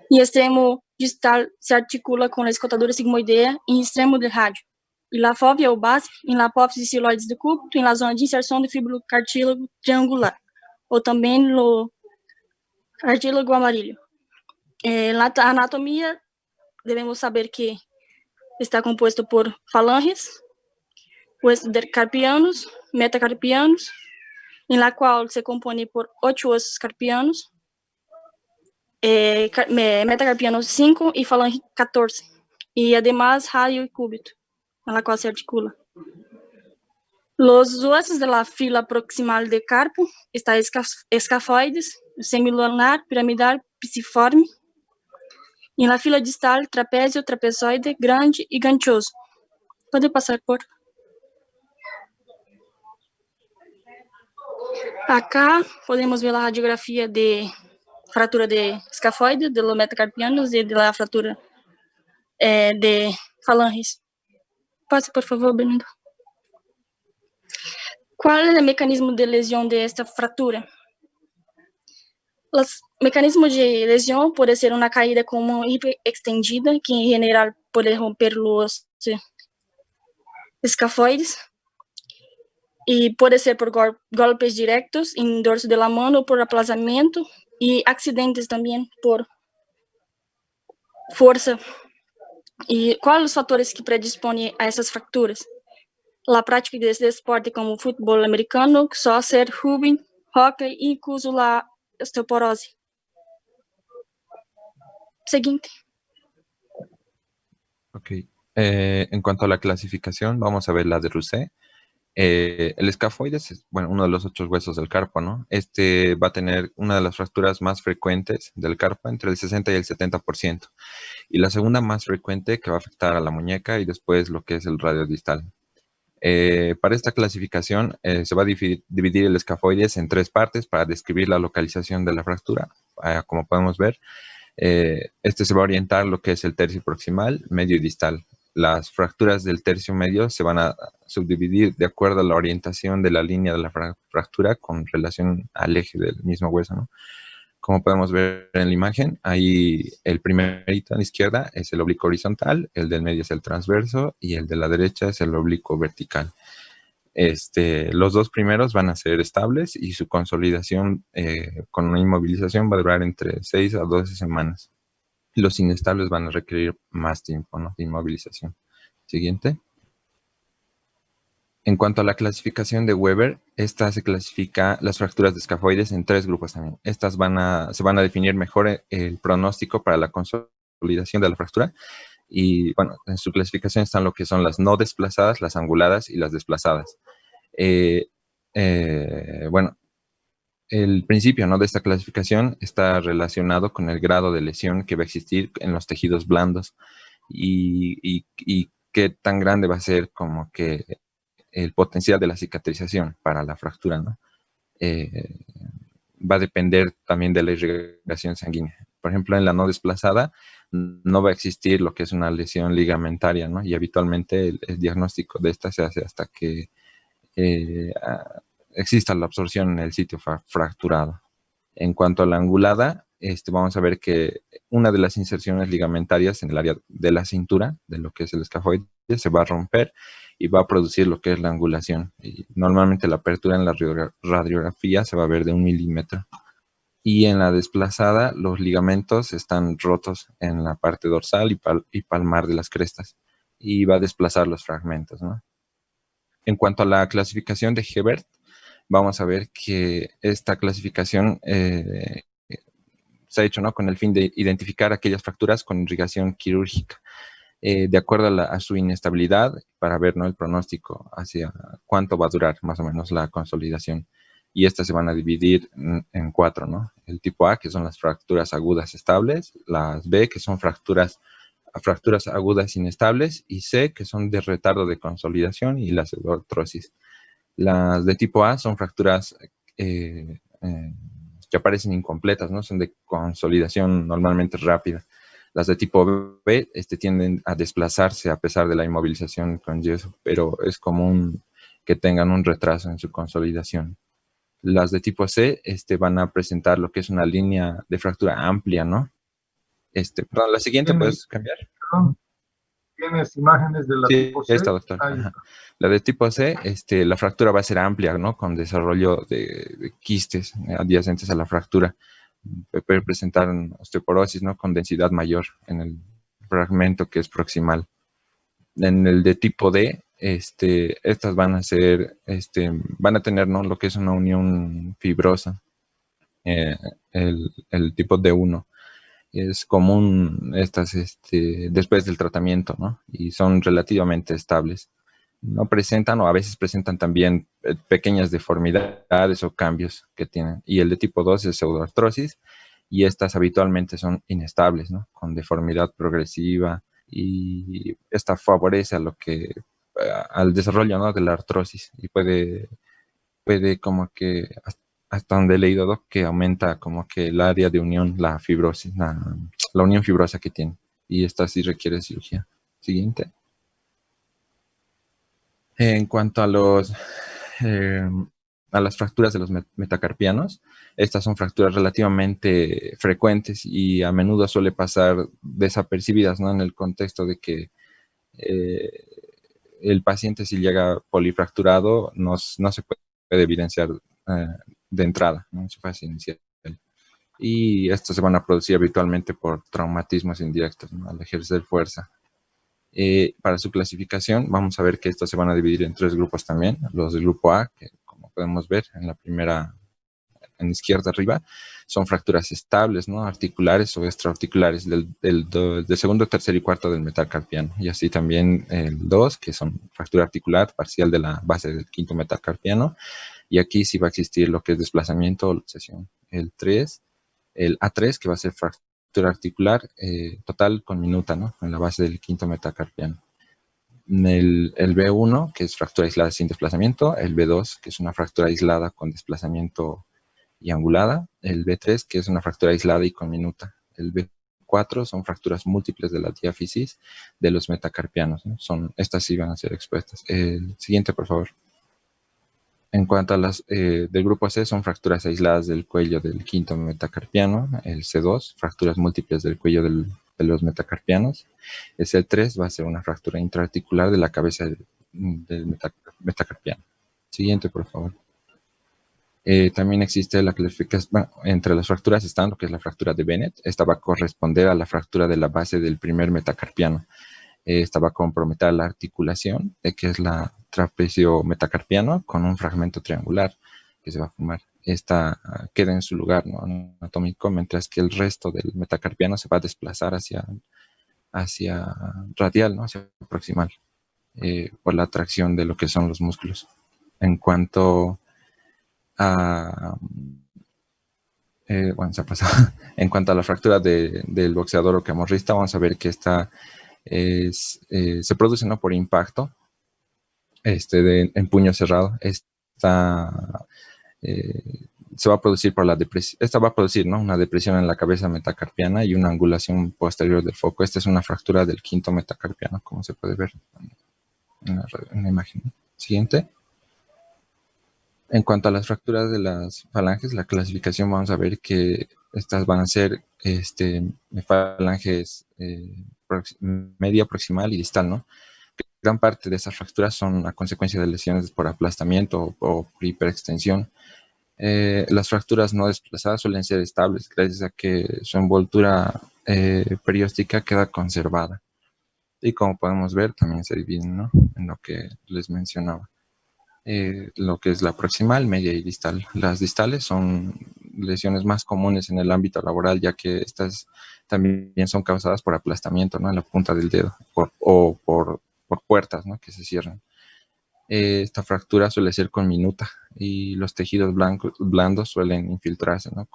y el extremo distal se articula con la escotadura sigmoidea en el extremo del radio. Y la fóvea o base en la apófise siloides do cúbito, en la zona de inserção do fibro cartílago triangular, ou também no cartílago amarillo. En la anatomía debemos saber que está compuesto por falanges, huesos carpianos, metacarpianos, en la cual se compone por 8 huesos carpianos, metacarpianos 5 y falange 14, y además radio y cúbito, en la cual se articula. Los huesos de la fila proximal del carpo están escafoides, semilunar, piramidal, pisiforme. E na fila distal, trapézio, trapezoide, grande e ganchoso. Pode passar, por. Acá podemos ver a radiografia de fratura de escafoide, de los metacarpianos e de la fratura de falanges. Passe, por favor, Bernardo. ¿Cuál es el mecanismo de lesión de esta fractura? Los mecanismos de lesión puede ser una caída como hiperextendida, que en general puede romper los escafoides, y puede ser por golpes directos en el dorso de la mano o por aplazamiento, y accidentes también por fuerza. ¿Y cuáles los factores que predisponen a esas fracturas? La práctica de este deporte como fútbol americano, soccer, rugby, hockey e incluso la osteoporose. Siguiente. Ok. En cuanto a la clasificación, vamos a ver la de Rousset. El escafoide es, bueno, uno de los 8 huesos del carpo, ¿no? Este va a tener una de las fracturas más frecuentes del carpo, entre el 60 y el 70%. Y la segunda más frecuente, que va a afectar a la muñeca, y después lo que es el radio distal. Para esta clasificación se va a dividir el escafoides en 3 partes para describir la localización de la fractura. Como podemos ver, este se va a orientar lo que es el tercio proximal, medio y distal. Las fracturas del tercio medio se van a subdividir de acuerdo a la orientación de la línea de la fractura con relación al eje del mismo hueso, ¿no? Como podemos ver en la imagen, ahí el primerito a la izquierda es el oblicuo horizontal, el del medio es el transverso y el de la derecha es el oblicuo vertical. Los dos primeros van a ser estables y su consolidación con una inmovilización va a durar entre 6 a 12 semanas. Los inestables van a requerir más tiempo, ¿no?, de inmovilización. Siguiente. En cuanto a la clasificación de Weber, esta se clasifica las fracturas de escafoides en 3 grupos también. Estas se van a definir mejor el pronóstico para la consolidación de la fractura. Y bueno, en su clasificación están lo que son las no desplazadas, las anguladas y las desplazadas. Bueno, el principio, ¿no?, de esta clasificación está relacionado con el grado de lesión que va a existir en los tejidos blandos y qué tan grande va a ser como que el potencial de la cicatrización para la fractura, ¿no? Va a depender también de la irrigación sanguínea. Por ejemplo, en la no desplazada no va a existir lo que es una lesión ligamentaria, ¿no? Y habitualmente el diagnóstico de esta se hace hasta que exista la absorción en el sitio fracturado. En cuanto a la angulada, vamos a ver que una de las inserciones ligamentarias en el área de la cintura, de lo que es el escafoide, se va a romper y va a producir lo que es la angulación. Y normalmente la apertura en la radiografía se va a ver de 1 milímetro. Y en la desplazada, los ligamentos están rotos en la parte dorsal y palmar de las crestas. Y va a desplazar los fragmentos, ¿no? En cuanto a la clasificación de Hebert, vamos a ver que esta clasificación se ha hecho, ¿no?, con el fin de identificar aquellas fracturas con irrigación quirúrgica, de acuerdo a su inestabilidad, para ver, ¿no?, el pronóstico hacia cuánto va a durar más o menos la consolidación. Y estas se van a dividir en 4, ¿no? El tipo A, que son las fracturas agudas estables, las B, que son fracturas agudas inestables, y C, que son de retardo de consolidación, y la pseudoartrosis. Las de tipo A son fracturas que aparecen incompletas, ¿no? Son de consolidación normalmente rápida. Las de tipo B tienden a desplazarse a pesar de la inmovilización con yeso, pero es común que tengan un retraso en su consolidación. Las de tipo C van a presentar lo que es una línea de fractura amplia, ¿no? Perdón, la siguiente, ¿puedes cambiar? ¿Tienes imágenes de la tipo C? Esta, doctor. La de tipo C, la fractura va a ser amplia, ¿no? Con desarrollo de quistes adyacentes a la fractura. Puede presentar osteoporosis, ¿no?, con densidad mayor en el fragmento que es proximal. En el de tipo D, estas van a ser, van a tener, ¿no?, lo que es una unión fibrosa. El tipo D1 es común después del tratamiento, ¿no? Y son relativamente estables. No presentan, o a veces presentan también pequeñas deformidades o cambios que tienen. Y el de tipo 2 es pseudoartrosis, y estas habitualmente son inestables, ¿no?, con deformidad progresiva, y esta favorece al desarrollo, ¿no?, de la artrosis, y puede como que, hasta donde he leído, Doc, que aumenta como que el área de unión, la fibrosis, la unión fibrosa que tiene, y esta sí requiere cirugía. Siguiente. En cuanto a las fracturas de los metacarpianos, estas son fracturas relativamente frecuentes y a menudo suele pasar desapercibidas, ¿no?, en el contexto de que el paciente, si llega polifracturado, no se puede evidenciar de entrada, ¿no?, en su fase inicial. Y estos se van a producir habitualmente por traumatismos indirectos, ¿no?, al ejercer fuerza. Para su clasificación, vamos a ver que estos se van a dividir en 3 grupos también. Los del grupo A, que como podemos ver en la primera, en izquierda arriba, son fracturas estables, ¿no?, articulares o extraarticulares del segundo, tercer y cuarto del metacarpiano. Y así también el 2, que son fractura articular parcial de la base del quinto metacarpiano. Y aquí sí va a existir lo que es desplazamiento o luxación. El 3, el A3, que va a ser fractura articular total con minuta, ¿no?, en la base del quinto metacarpiano. El B1, que es fractura aislada sin desplazamiento. El B2, que es una fractura aislada con desplazamiento y angulada. El B3, que es una fractura aislada y con minuta. El B4 son fracturas múltiples de la diáfisis de los metacarpianos, ¿no? Estas sí van a ser expuestas. El siguiente, por favor. En cuanto a las del grupo C, son fracturas aisladas del cuello del quinto metacarpiano. El C2, fracturas múltiples del cuello de los metacarpianos. El C3 va a ser una fractura intraarticular de la cabeza del metacarpiano. Siguiente, por favor. También existe la clasificación, bueno, entre las fracturas están lo que es la fractura de Bennett. Esta va a corresponder a la fractura de la base del primer metacarpiano. Esta va a comprometer la articulación, que es la trapecio metacarpiano, con un fragmento triangular que se va a formar. Esta queda en su lugar, ¿no?, anatómico, mientras que el resto del metacarpiano se va a desplazar hacia radial, ¿no?, hacia proximal, por la atracción de lo que son los músculos. En cuanto a... bueno, se ha pasado. En cuanto a la fractura del boxeador o camorrista, vamos a ver que esta se produce, ¿no?, por impacto en puño cerrado. Se va a producir por la depresión. Esta va a producir, ¿no?, una depresión en la cabeza metacarpiana y una angulación posterior del foco. Esta es una fractura del quinto metacarpiano, como se puede ver en la imagen. Siguiente. En cuanto a las fracturas de las falanges, la clasificación, vamos a ver que estas van a ser falanges media, proximal y distal, ¿no? Gran parte de estas fracturas son a consecuencia de lesiones por aplastamiento o por hiperextensión. Las fracturas no desplazadas suelen ser estables gracias a que su envoltura perióstica queda conservada. Y como podemos ver, también se dividen, ¿no?, en lo que les mencionaba. Lo que es la proximal, media y distal. Las distales son lesiones más comunes en el ámbito laboral, ya que estas también son causadas por aplastamiento, ¿no?, en la punta del dedo o por puertas, ¿no?, que se cierran. Esta fractura suele ser con minuta y los tejidos blandos suelen infiltrarse, ¿no?,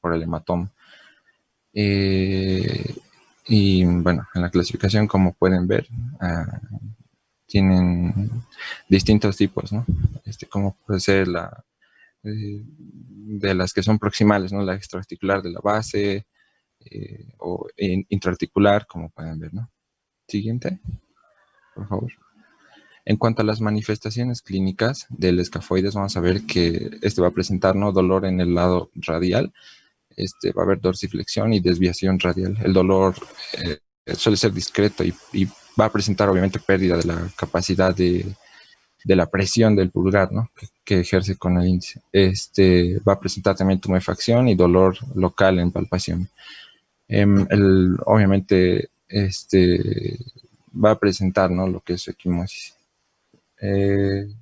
por el hematoma. Y bueno, en la clasificación, como pueden ver, tienen distintos tipos, ¿no? Como puede ser de las que son proximales, ¿no?, la extraarticular de la base, o intraarticular, como pueden ver, ¿no? Siguiente, por favor. En cuanto a las manifestaciones clínicas del escafoides, vamos a ver que va a presentar, ¿no?, dolor en el lado radial. Va a haber dorsiflexión y desviación radial. El dolor suele ser discreto y va a presentar obviamente pérdida de la capacidad de la presión del pulgar, ¿no?, que ejerce con el índice. Va a presentar también tumefacción y dolor local en palpación. Obviamente va a presentar, ¿no?, lo que es equimosis. En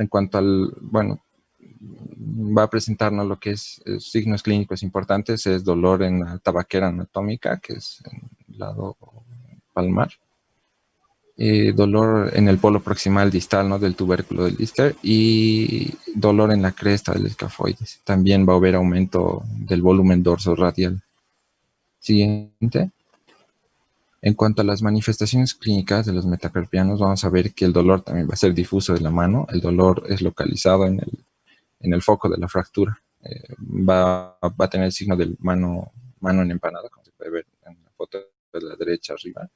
cuanto al, bueno, va a presentarnos lo que es signos clínicos importantes, es dolor en la tabaquera anatómica, que es en el lado palmar, dolor en el polo proximal distal, ¿no?, del tubérculo del Lister, y dolor en la cresta del escafoides. También va a haber aumento del volumen dorso radial. Siguiente. En cuanto a las manifestaciones clínicas de los metacarpianos, vamos a ver que el dolor también va a ser difuso de la mano. El dolor es localizado en el foco de la fractura. Va a tener el signo del mano en empanada, como se puede ver en la foto de la derecha arriba,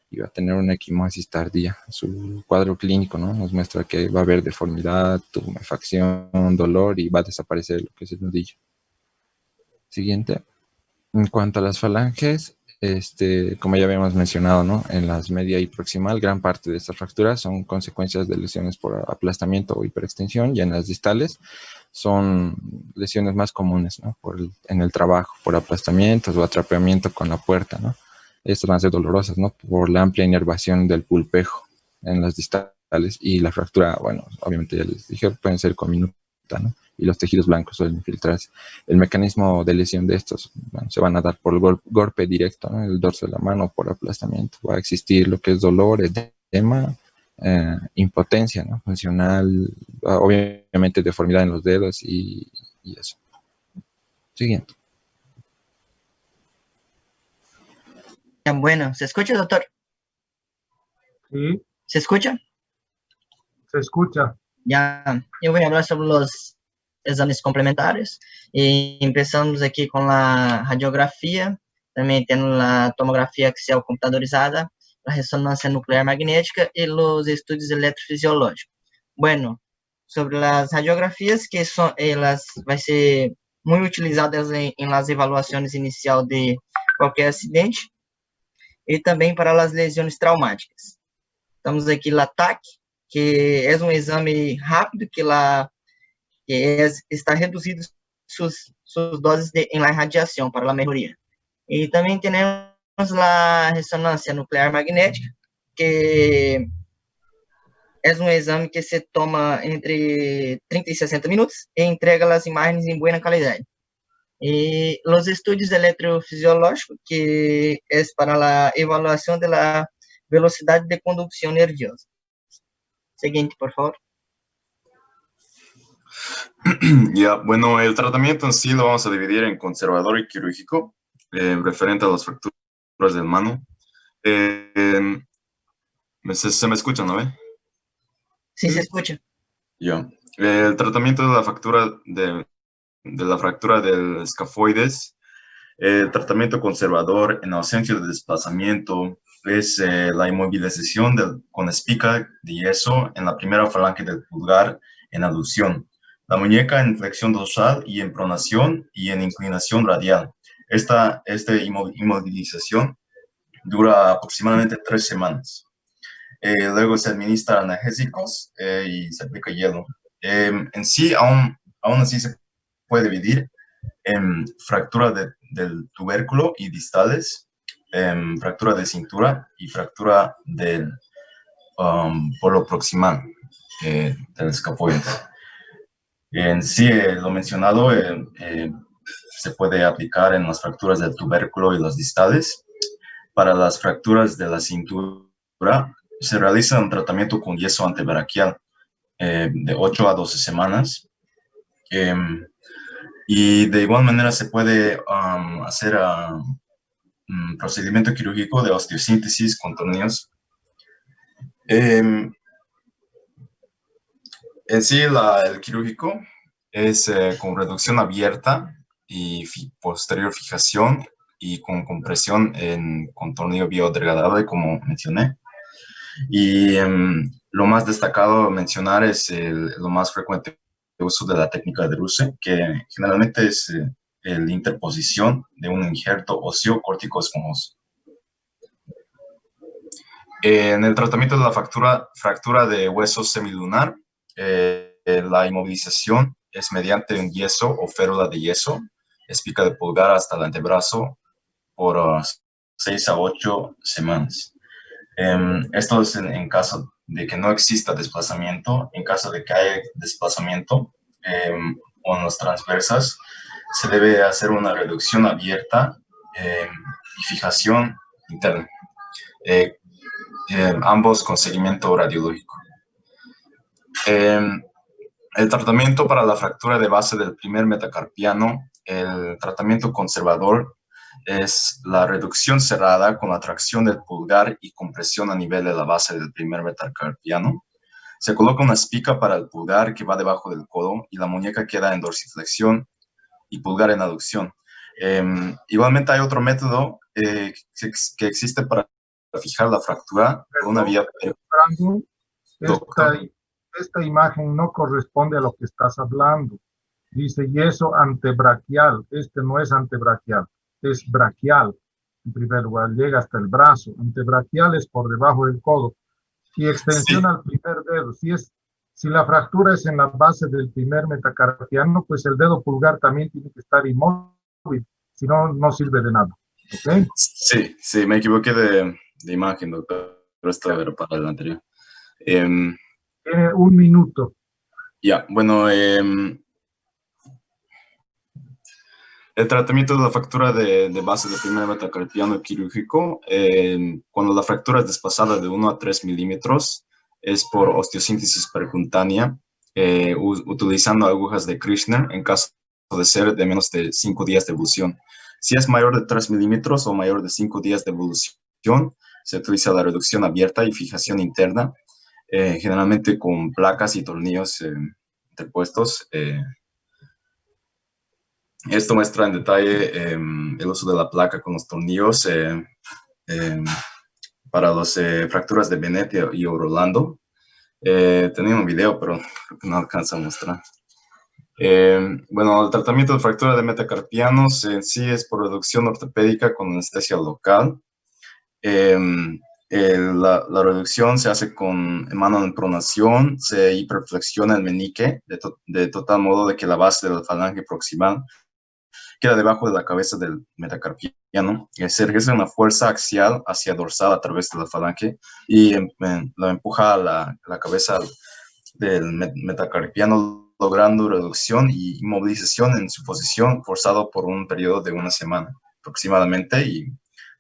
y va a tener una equimosis tardía. Su cuadro clínico, ¿no?, nos muestra que va a haber deformidad, tumefacción, dolor, y va a desaparecer lo que es el nudillo. Siguiente. En cuanto a las falanges, como ya habíamos mencionado, ¿no?, en las media y proximal, gran parte de estas fracturas son consecuencias de lesiones por aplastamiento o hiperextensión, y en las distales son lesiones más comunes, ¿no?, en el trabajo, por aplastamientos o atrapamiento con la puerta, ¿no? Estas van a ser dolorosas, ¿no?, por la amplia inervación del pulpejo en las distales, y la fractura, bueno, obviamente ya les dije, pueden ser con minuta, ¿no?, y los tejidos blancos suelen infiltrarse. El mecanismo de lesión de estos, bueno, se van a dar por golpe directo, ¿no?, en el dorso de la mano, por aplastamiento. Va a existir lo que es dolor, edema, impotencia, ¿no?, funcional, obviamente deformidad en los dedos y eso. Siguiente. Bueno, ¿se escucha, doctor? Sí. ¿Se escucha? Se escucha. Ya, yo voy a hablar sobre los exames complementares y empezamos aquí con la radiografía, también tenemos la tomografía axial computadorizada, la resonancia nuclear magnética y los estudios electrofisiológicos. Bueno, sobre las radiografías, que son, elas vai ser muito utilizadas em las evaluações inicial de qualquer acidente, e também para as lesões traumáticas. Estamos aqui la TAC, que é um exame rápido que está reduzido suas doses em la radiação para a melhoria. E também temos a ressonância nuclear magnética, que é um exame que se toma entre 30 e 60 minutos e entrega as imagens em boa qualidade. E os estudos eletrofisiológicos, que é para a avaliação da velocidade de condução nerviosa. Siguiente, por favor. Ya, bueno, el tratamiento en sí lo vamos a dividir en conservador y quirúrgico, referente a las fracturas del mano. ¿Se me escucha, no ve? Sí, se escucha. Ya. El tratamiento de la fractura del escafoides, el tratamiento conservador en ausencia de desplazamiento es la inmovilización con espica de yeso en la primera falange del pulgar en aducción, la muñeca en flexión dorsal y en pronación y en inclinación radial. Esta inmovilización dura aproximadamente 3 semanas. Luego se administra analgésicos y se aplica hielo. En sí, aún así se puede dividir en fractura del tubérculo y distales, fractura de cintura y fractura del polo proximal del escafoides. En sí, lo mencionado se puede aplicar en las fracturas del tubérculo y los distales. Para las fracturas de la cintura, se realiza un tratamiento con yeso antebraquial de 8 a 12 semanas. Y de igual manera se puede hacer un procedimiento quirúrgico de osteosíntesis con tornillos. En sí, el quirúrgico es con reducción abierta y posterior fijación y con compresión con tornillo biodegradable, como mencioné. Y lo más destacado a mencionar es lo más frecuente uso de la técnica de Ruse, que generalmente es la interposición de un injerto óseo córtico-esponjoso. En el tratamiento de la fractura de hueso semilunar, la inmovilización es mediante un yeso o férula de yeso, espica de pulgar hasta el antebrazo, por 6 a 8 semanas. Esto es en caso de que no exista desplazamiento. En caso de que haya desplazamiento o en las transversas, se debe hacer una reducción abierta y fijación interna, ambos con seguimiento radiológico. El tratamiento para la fractura de base del primer metacarpiano, el tratamiento conservador, es la reducción cerrada con la tracción del pulgar y compresión a nivel de la base del primer metacarpiano. Se coloca una espica para el pulgar que va debajo del codo y la muñeca queda en dorsiflexión y pulgar en aducción. Igualmente hay otro método que existe para fijar la fractura por una vía... Esta imagen no corresponde a lo que estás hablando. Dice yeso antebraquial. Este no es antebraquial. Es braquial, en primer lugar, llega hasta el brazo. Antebraquial es por debajo del codo. Y extensión sí al primer dedo. Si la fractura es en la base del primer metacarpiano, pues el dedo pulgar también tiene que estar inmóvil. Si no, no sirve de nada. ¿Okay? Sí, me equivoqué de imagen, doctor. Pero esto era para el anterior. Tiene 1 minuto. Ya, bueno, el tratamiento de la fractura de base del primer metacarpiano quirúrgico, cuando la fractura es desplazada de 1 a 3 milímetros, es por osteosíntesis percutánea, utilizando agujas de Kirchner en caso de ser de menos de 5 días de evolución. Si es mayor de 3 milímetros o mayor de 5 días de evolución, se utiliza la reducción abierta y fijación interna, generalmente con placas y tornillos interpuestos. Esto muestra en detalle el uso de la placa con los tornillos para las fracturas de Bennett y Orlando. Tenía un video, pero creo que no alcanza a mostrar. Bueno, el tratamiento de fractura de metacarpianos en sí es por reducción ortopédica con anestesia local. La reducción se hace con mano en pronación, se hiperflexiona el meñique de total modo de que la base de la falange proximal queda debajo de la cabeza del metacarpiano. Se ejerce una fuerza axial hacia dorsal a través de la falange y la empuja a la cabeza del metacarpiano, logrando reducción y inmovilización en su posición forzado por un periodo de una semana aproximadamente, y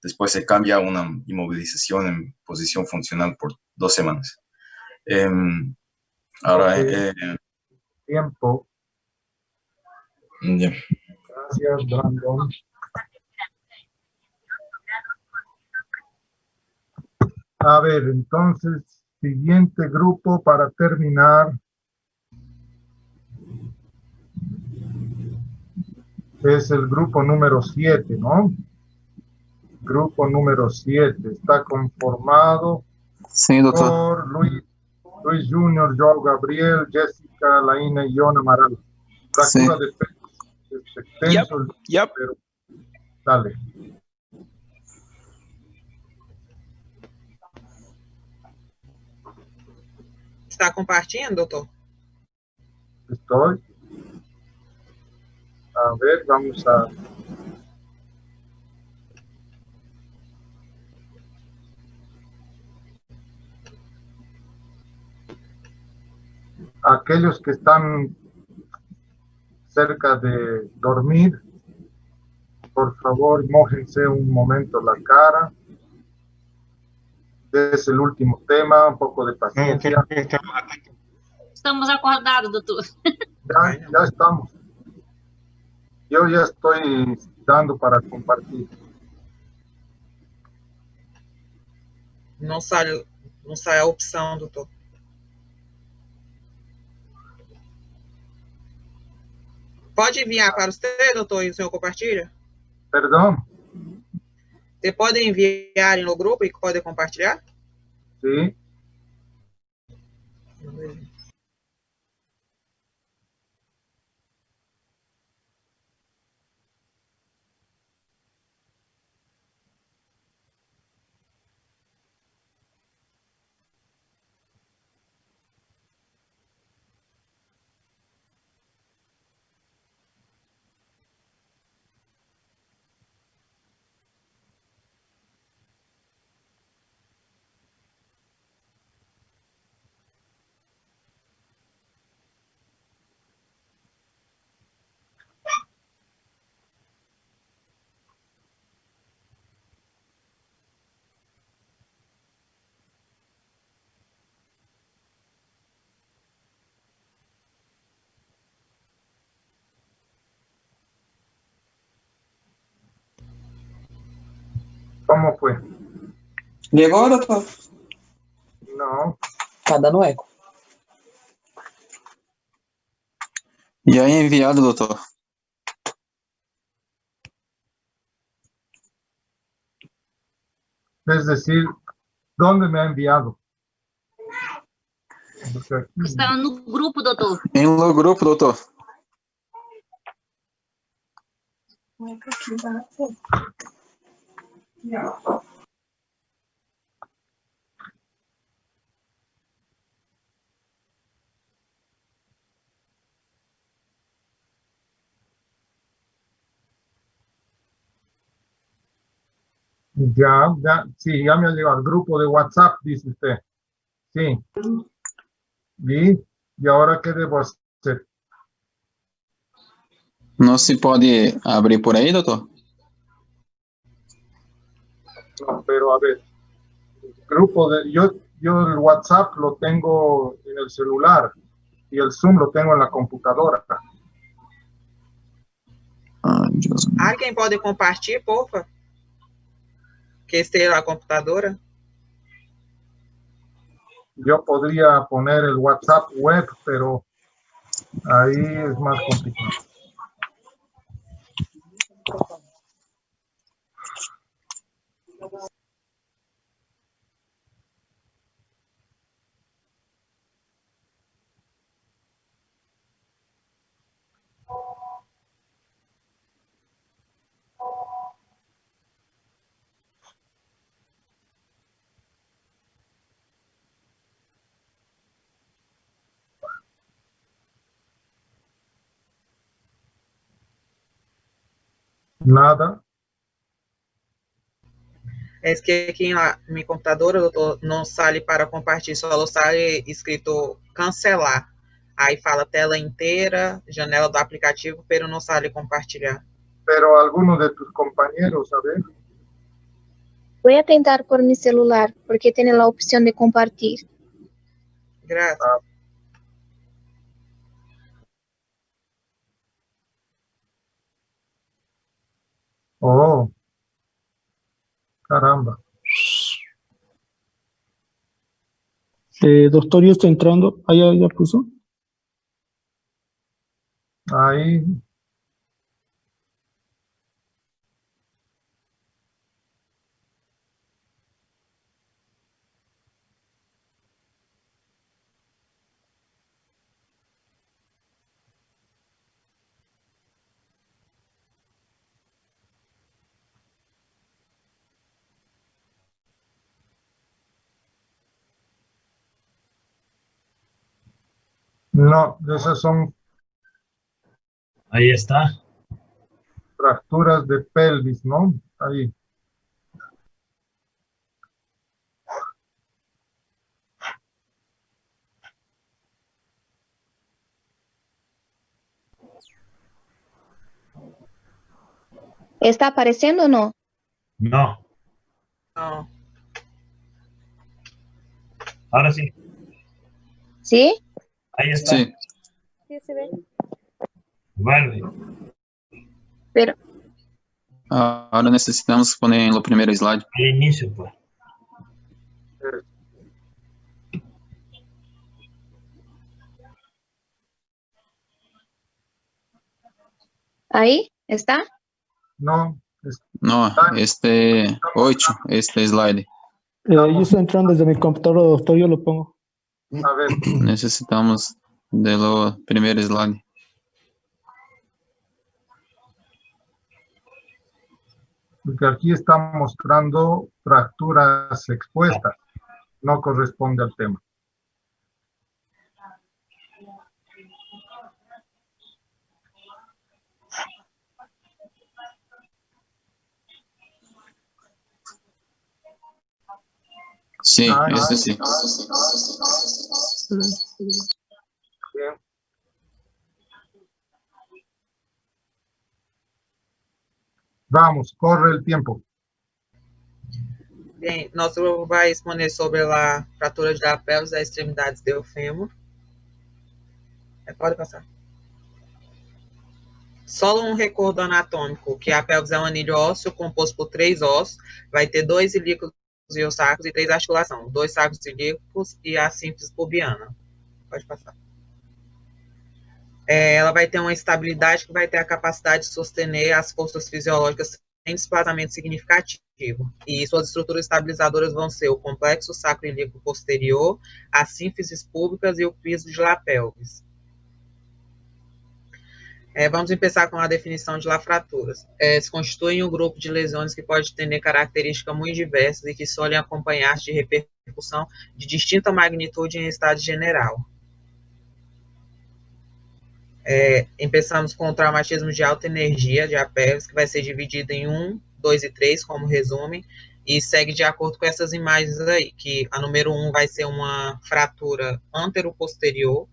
después se cambia a una inmovilización en posición funcional por 2 semanas. Ahora, tiempo. Ya. Gracias, Brandon. A ver, entonces, siguiente grupo para terminar. Es el grupo número 7, ¿no? Grupo número 7 está conformado por Luis Junior, Joao Gabriel, Jessica, Laina y Iona Amaral. Fractura de pecho. Extenso, pero dale. Está compartiendo, doutor? Estoy. A ver, vamos a... Aquellos que están cerca de dormir, por favor, mójense un momento la cara. Es el último tema, un poco de paciencia. Estamos acordados, doutor. Ya estamos. Yo ya estoy dando para compartir. Não sai a opção, doutor. Pode enviar para você, doutor, e o senhor compartilha? Perdão? Você pode enviar no grupo e pode compartilhar? Sim. ¿Cómo fue? Llegou, doutor? Não. Tá dando eco. Já é enviado, doutor. Es decir, ¿dónde me ha enviado? Está no grupo, doutor. No grupo, doutor. Ya, sí, ya me ha llegado al grupo de WhatsApp, dice usted. Sí. ¿Y ahora qué debo hacer? Não se pode abrir por aí, doutor? No, pero a ver, grupo de, yo el WhatsApp lo tengo en el celular y el Zoom lo tengo en la computadora. Alguém pode compartilhar, porfa? Que esteja na computadora. Yo podría poner el WhatsApp web, pero ahí es más complicado. Nada. É que aqui na minha computadora, doutor, não sale para compartilhar, só sale escrito cancelar. Aí fala tela inteira, janela do aplicativo, pero não sale compartilhar. Pero alguno de tus compañeros, a ver. Voy a tentar por mi celular, porque tiene la opción de compartir. Gracias. Ah. Oh. Caramba. Doctor, ya está entrando. ¿Ah, ya puso? Ahí. No, esas son Ahí está. fracturas de pelvis, ¿no? Ahí. ¿Está apareciendo o no? No. Não. Ahora sí. ¿Sí? Ahí está. Sí. Sí, se ve. Vale. Pero, Ahora necesitamos poner en lo primer slide. Al inicio, pues. ¿ahí está? No. No, 8, este slide. Yo estoy entrando desde mi computadora, doctor, yo lo pongo. A ver. Necesitamos de lo primer slide. Porque aquí está mostrando fracturas expuestas. No corresponde al tema. Sí, ese sí. Bien. Vamos, corre el tiempo. Bem, nosso grupo vai exponer sobre a fratura de pelvis das extremidades do fêmur. Pode passar. Só um recordo anatômico, que a pelvis é um anilho ósseo composto por 3 ossos, vai ter 2 ilíacos e os sacos e 3 articulações, 2 sacos ilíacos e a síntese pubiana. Pode passar. Ela vai ter uma estabilidade que vai ter a capacidade de sostener as forças fisiológicas sem desplazamento significativo. E suas estruturas estabilizadoras vão ser o complexo sacroiliaco posterior, as sínfises púbicas e o piso de la pelvis. Vamos começar com a definição de fraturas. Se constituem um grupo de lesões que pode ter características muito diversas e que solem acompanhar-se de repercussão de distinta magnitude em estado general. Começamos com o traumatismo de alta energia de pelvis, que vai ser dividido em 1, 2 e 3, como resumo, e segue de acordo com essas imagens aí, que a número 1 vai ser uma fratura antero-posterior,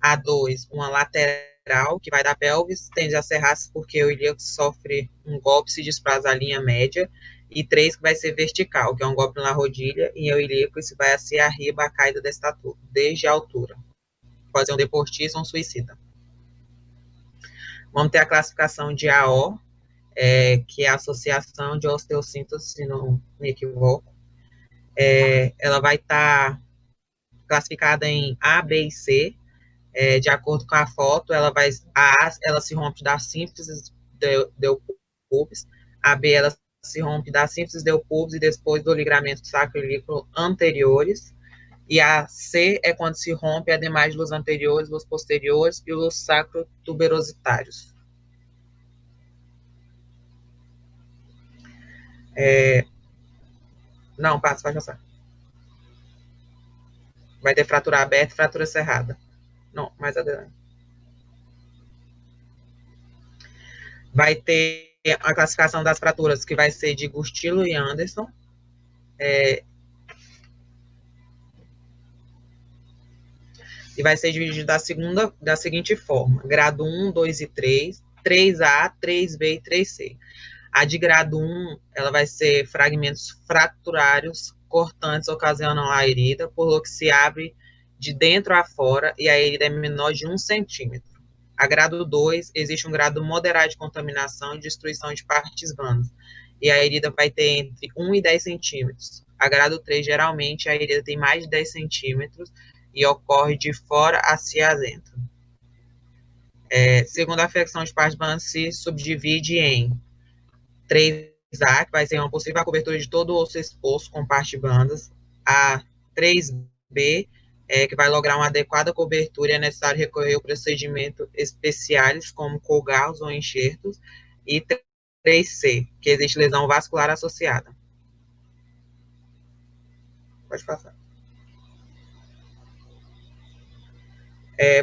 a 2, uma lateral, que vai da pelvis, tende a serrar-se porque o ilíaco sofre um golpe, se desplaza a linha média, e 3, que vai ser vertical, que é um golpe na rodilha, e o ilíaco se vai assim arriba a caída da estatura, desde a altura. Pode ser um deportista ou um suicida. Vamos ter a classificação de AO, que é a Associação de Osteossíntese, se não me equivoco. Ela vai estar classificada em A, B e C. De acordo com a foto, ela se rompe da síntese do pubis. A B, ela se rompe da síntese do pubis e depois do ligamento sacroiliaco anteriores. E a C é quando se rompe, ademais dos anteriores, dos posteriores e os sacrotuberositários. Não, pode passar. Vai ter fratura aberta e fratura cerrada. Não, mais adelante. Vai ter a classificação das fraturas, que vai ser de Gustilo e Anderson. E vai ser dividido da seguinte forma: grado 1, 2 e 3, 3A, 3B e 3C. A de grado 1, ela vai ser fragmentos fraturários cortantes ocasionam a herida, por lo que se abre de dentro a fora e a herida é menor de 1 centímetro. A grado 2, existe um grado moderado de contaminação e destruição de partes blandas, e a herida vai ter entre 1 e 10 centímetros. A grado 3, geralmente, a herida tem mais de 10 centímetros e ocorre de fora hacia dentro. Segundo a afecção de partes blandas, se subdivide em 3A, que vai ser uma possível cobertura de todo o osso exposto com partes blandas. A 3B, que vai lograr uma adequada cobertura e é necessário recorrer a procedimentos especiais, como colgarros ou enxertos. E 3C, que existe lesão vascular associada. Pode passar.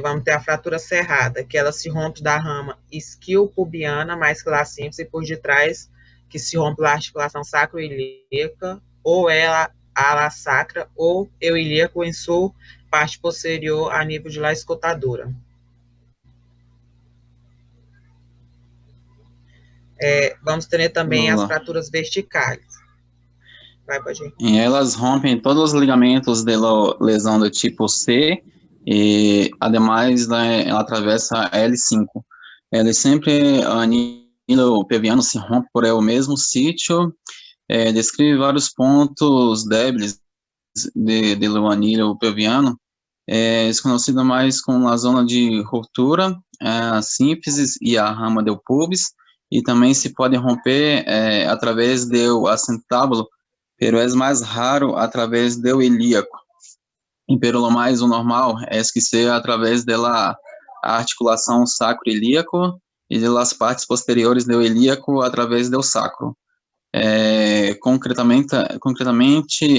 Vamos ter a fratura cerrada, que ela se rompe da rama isquiopubiana mais que lá simples e por detrás, que se rompe da articulação sacroiliaca, ou ela ala sacra, ou euilíaco em sua parte posterior a nível de lá escotadora. Vamos ter também as fraturas verticais. Vai, pode ir. Elas rompem todos os ligamentos de lesão do tipo C, e ademais ela atravessa a L5. Ela sempre, o anilo pelviano se rompe por o mesmo sítio, descreve vários pontos débeis do anilo pelviano, é conhecido mais como a zona de ruptura, a sínfise e a rama do pubis, e também se pode romper através do acentábulo, pero é mais raro através do ilíaco. Pero mais o normal é que seja através da articulação sacro-ilíaco e das partes posteriores do ilíaco através do sacro. Concretamente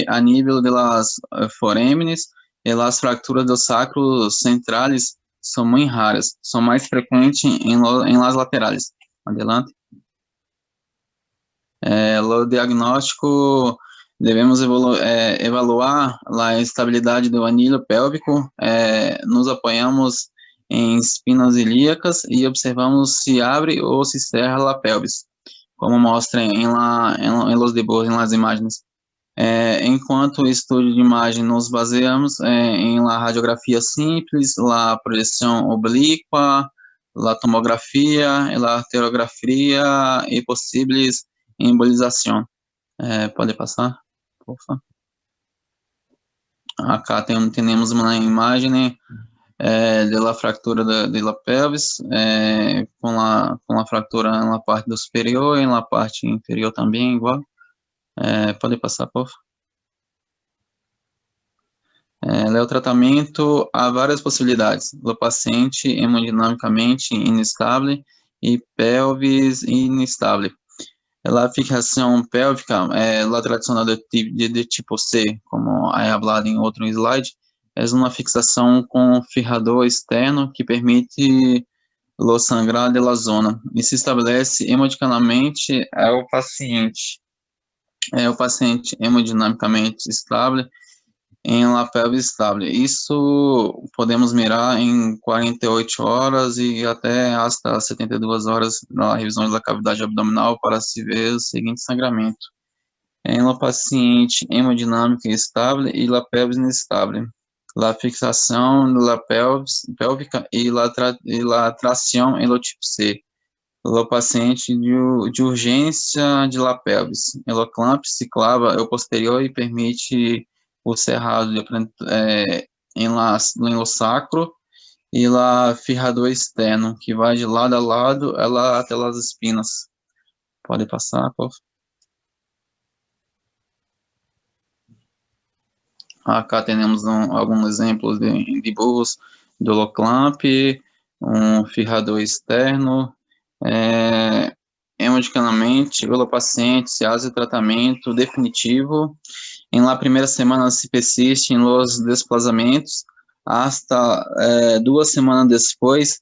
a nível das forêmenes, as fraturas do sacro centrais são muito raras, são mais frequentes em las laterais. Adelante. O diagnóstico, devemos evaluar a estabilidade do anilo pélvico, nos apoiamos em espinas ilíacas e observamos se abre ou se cerra a pelvis, como mostra em los dibujos, em las imagens. Enquanto o estudo de imagem, nos baseamos em la radiografia simples, la projeção oblíqua, la tomografia, la arteriografia e possíveis embolização. Pode passar, por favor. Acá temos uma imagem da fratura da pelvis, com a fratura na parte do superior e na parte inferior também, igual. Pode passar, por favor. O tratamento, há várias possibilidades. O paciente hemodinamicamente instável e pelvis instável. A fixação pélvica, a tradicional de tipo C, como é falado em outro slide, é uma fixação com ferrador externo que permite o sangrar da zona e se estabelece hemodinamicamente o paciente hemodinamicamente estável em la pelvis estável. Isso podemos mirar em 48 horas e até 72 horas na revisão da cavidade abdominal para se ver o seguinte sangramento. Em la paciente hemodinâmica estável e la pelvis instável. La fixação da pélvica e la tração em lo tipo C. O paciente de urgência de la pelvis. O clamp se clava o posterior e permite o cerrado em lo sacro e lá ferrador externo, que vai de lado a lado até as espinas. Pode passar, por favor. Acá temos alguns exemplos de dibujos do loclamp, ferrador externo, hemodinamicamente, o paciente se faz o tratamento definitivo. Em la primeira semana se persiste em los desplazamentos, hasta 2 semanas depois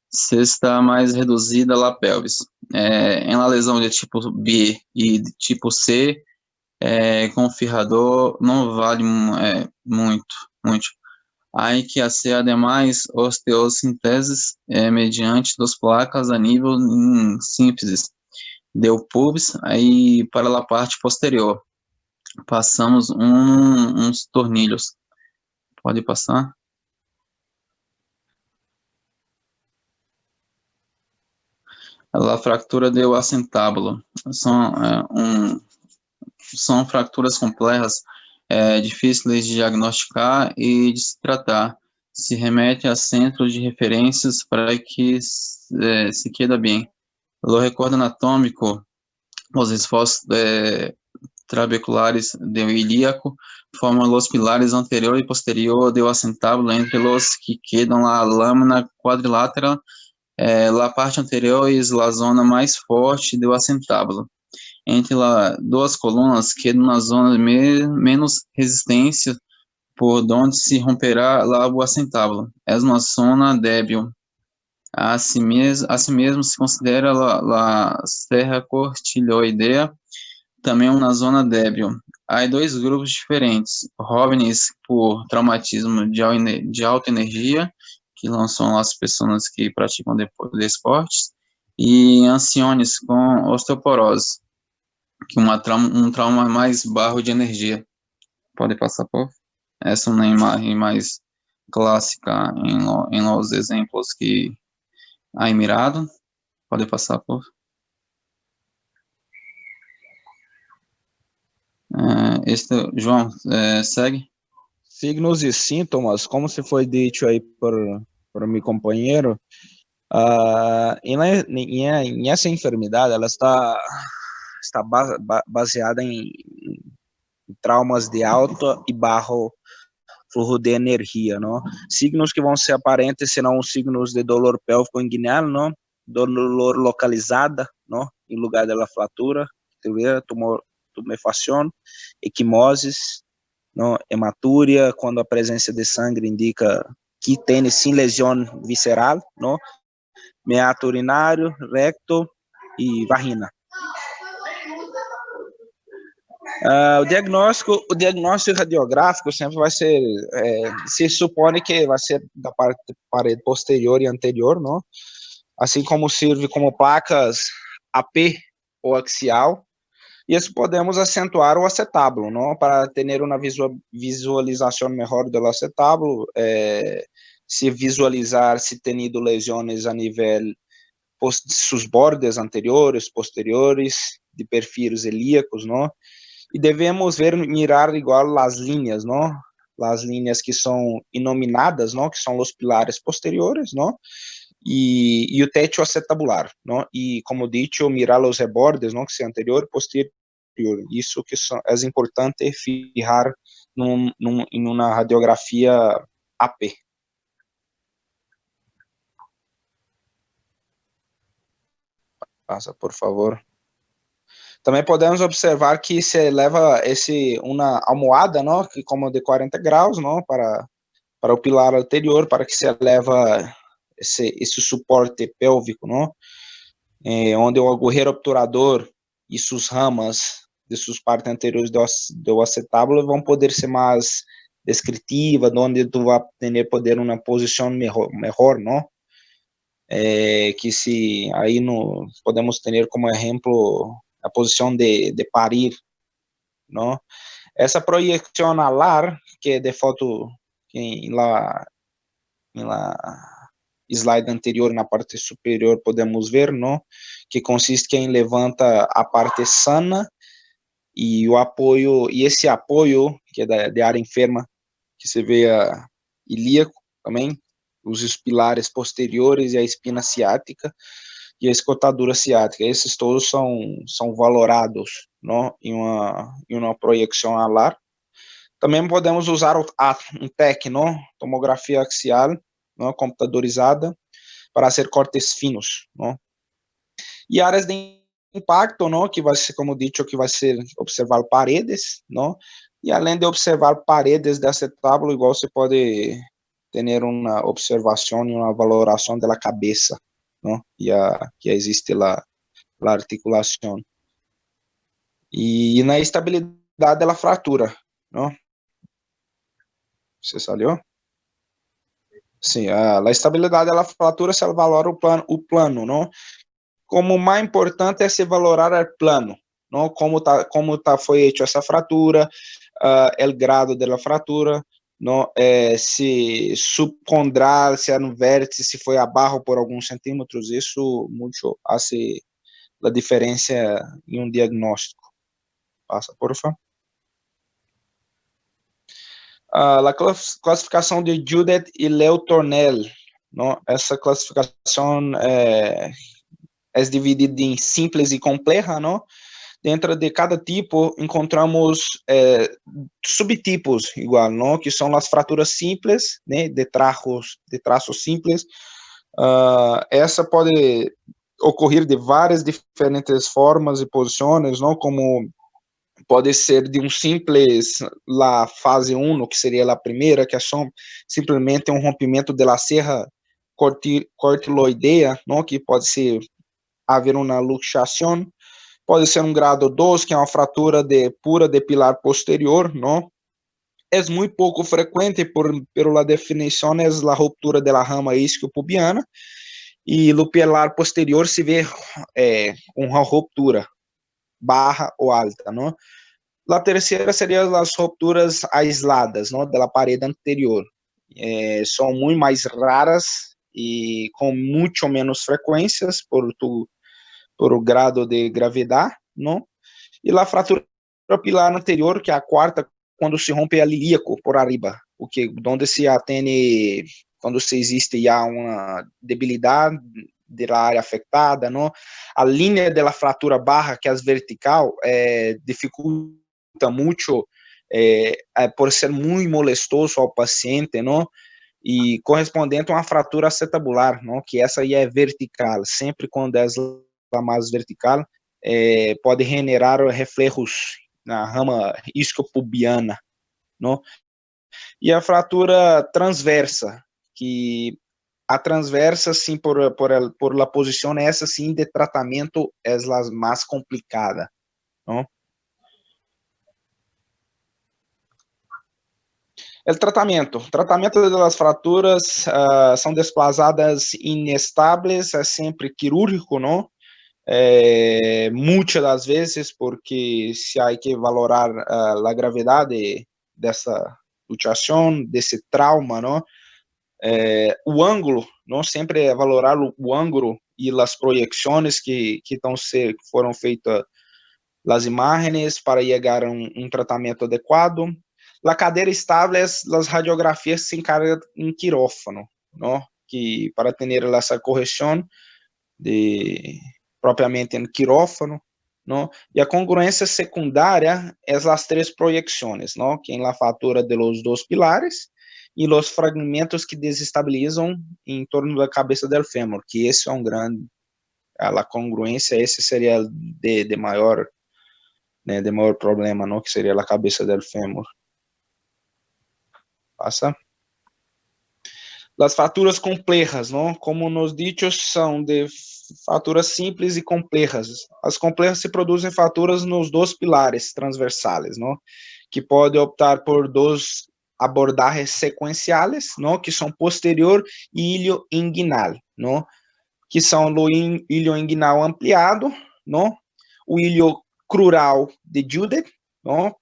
se está mais reduzida a pelvis. em la lesão de tipo B e de tipo C, com fijador não vale muito. Hay que hacer además osteossintesis mediante dos placas a nível simples deu pubis, aí para a parte posterior. Passamos uns tornilhos. Pode passar? A fractura deu assentábulo. São fraturas complexas, difíceis de diagnosticar e de se tratar. Se remete a centros de referências para que se quede bem. O recordo anatômico, os esforços trabeculares do ilíaco formam os pilares anterior e posterior do assentábulo entre os que quedam a lâmina quadrilateral, a parte anterior e a zona mais forte do assentábulo. Entre as duas colunas queda na zona de menos resistência, por onde se romperá o assentábulo. É uma zona débil. Assim mesmo se considera a serra corticoidea também uma zona débil. Há dois grupos diferentes: jovens por traumatismo de alta energia, que não são as pessoas que praticam esportes, e anciões com osteoporose, que um trauma mais baixo de energia. Pode passar, por favor? Essa é uma imagem mais clássica em os exemplos que há mirado. Pode passar, por favor? João, segue. Signos e sintomas, como se foi dito aí por meu companheiro, em essa enfermidade, ela está baseada em traumas de alto e baixo fluxo de energia, não? Signos que vão ser aparentes serão os signos de dor pélvico inguinal, não? Dor localizada, não? Em lugar da fratura, tumefação, equimoses, não? Hematúria, quando a presença de sangue indica que tem sim lesão visceral, não? Meato urinário, recto e vagina. O diagnóstico radiográfico sempre vai ser, se supõe que vai ser da parede posterior e anterior, não? Assim como serve como placas AP ou axial, e isso podemos acentuar o acetábulo, não? Para ter uma visualização melhor do acetábulo, se visualizar se tenido lesões a nível sus bordes anteriores, posteriores, de perfis ilíacos, não? E devemos mirar igual as linhas, não? As linhas que são inominadas, não? Que são os pilares posteriores, não? E o teto acetabular, não? E, como dito, mirar os rebordes, não? Que são anterior e posterior. Isso que é importante fijar em uma radiografia AP. Passa, por favor. Também podemos observar que se leva uma almohada, não, que como de 40 graus, não, para o pilar anterior, para que se eleva esse suporte pélvico, não, onde o agujero obturador e suas ramas de suas partes anteriores do acetábulo vão poder ser mais descritiva, onde tu vai poder uma posição melhor, não, que se aí podemos ter como exemplo a posição de parir, não? Essa projeção alar, que de foto em la slide anterior, na parte superior, podemos ver, não? Que consiste em levanta a parte sana e o apoio, e esse apoio, que é de área enferma, que se vê ilíaco também, os pilares posteriores e a espina ciática, e a escotadura ciática. Esses todos são valorados, não? Em uma projeção alar. Também podemos usar um TEC, não? Tomografia axial, não? Computadorizada, para fazer cortes finos, não? E áreas de impacto, não? Que vai ser, como dito, que vai ser observar paredes, não? E além de observar paredes de acetábulo, igual você pode ter uma observação e uma valoração da cabeça, não? Que existe lá a articulação. E na estabilidade da fratura, não? Você salió? Sim, a estabilidade da fratura se valora o plano, não? Como mais importante é se valorar o plano, não? Como foi hecho essa fratura, o grado da fratura, não? Se subcondral, se é no vértice, se foi abaixo por alguns centímetros, isso muito hace a diferença em diagnóstico. Passa, por favor. A classificação de Judet e Leo Tornel, não? Essa classificação é dividida em simples e complexa, não? Dentro de cada tipo encontramos subtipos igual, não? Que são as fraturas simples, né? De traços simples. Essa pode ocorrer de várias diferentes formas e posições, não? Como pode ser de simples, la fase 1, que seria a primeira, que é simplesmente um rompimento da serra cortiloidea, não? Que pode haver uma luxação. Pode ser um grado 2, que é uma fratura pura de pilar posterior, não? É muito pouco frequente, pero a definição é a ruptura da rama isquiopubiana, e no pilar posterior se vê uma ruptura barra ou alta, não? A terceira seria as rupturas aisladas, não, da parede anterior. São muito mais raras e com muito menos frequências por o grado de gravidade, não? E a fratura pilar anterior, que é a quarta, quando se rompe el ilíaco por arriba, onde se atende, quando se existe já uma debilidade da área afetada, não? A linha da fratura barra, que é vertical, dificulta muito por ser muito molestoso ao paciente, não? E correspondente a uma fratura acetabular, não? Que essa aí é vertical, sempre quando é a mais vertical, pode generar reflejos na rama isquiopubiana, não? E a fratura transversa, que a transversa, sim, por la posição, essa sim de tratamento é a mais complicada, não? O tratamento das fraturas são desplazadas inestáveis, é sempre quirúrgico, não? Muitas das vezes, porque se há que valorar a gravidade dessa luxação, desse trauma, não? O ângulo, não? Sempre é valorar o ângulo e as projeções que foram feitas as imagens para chegar a um tratamento adequado. A cadeira estável, as radiografias se encarregam em quirófano, não? Que para ter essa correção propriamente em quirófano, não? E a congruência secundária é as três projeções, não? Que é a fratura de los dois pilares e os fragmentos que desestabilizam em torno da cabeça do fêmur, que esse é um grande, a congruência, esse seria de maior, né, de maior problema, não? Que seria a cabeça do fêmur. Passa. As fraturas complexas, não? Como nos dichos, são de fraturas simples e complexas. As complexas se produzem fraturas nos dois pilares transversais, não? Que pode optar por dois abordagens sequenciais, não? Que são posterior e ilioinguinal, não? Que são o ilioinguinal ampliado, não? O iliocrural de Judet, não?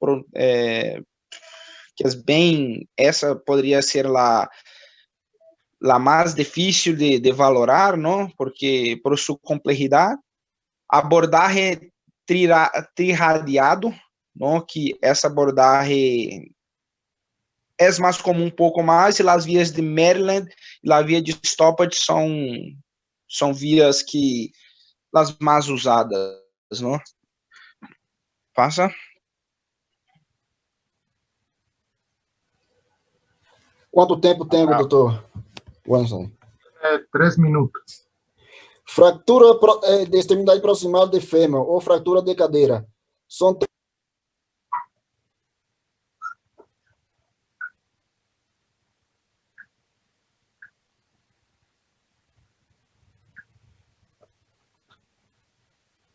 Que é bem, essa poderia ser a mais difícil de valorar, não? Porque por sua complexidade, abordagem triradiado, não? Que essa abordagem é mais comum um pouco mais, e as vias de Maryland e a via de Stoppard são vias que as mais usadas, não? Passa. Quanto tempo tem, doutor Wesley? 3 minutos. Fratura de extremidade proximal de fêmur ou fratura de cadeira. São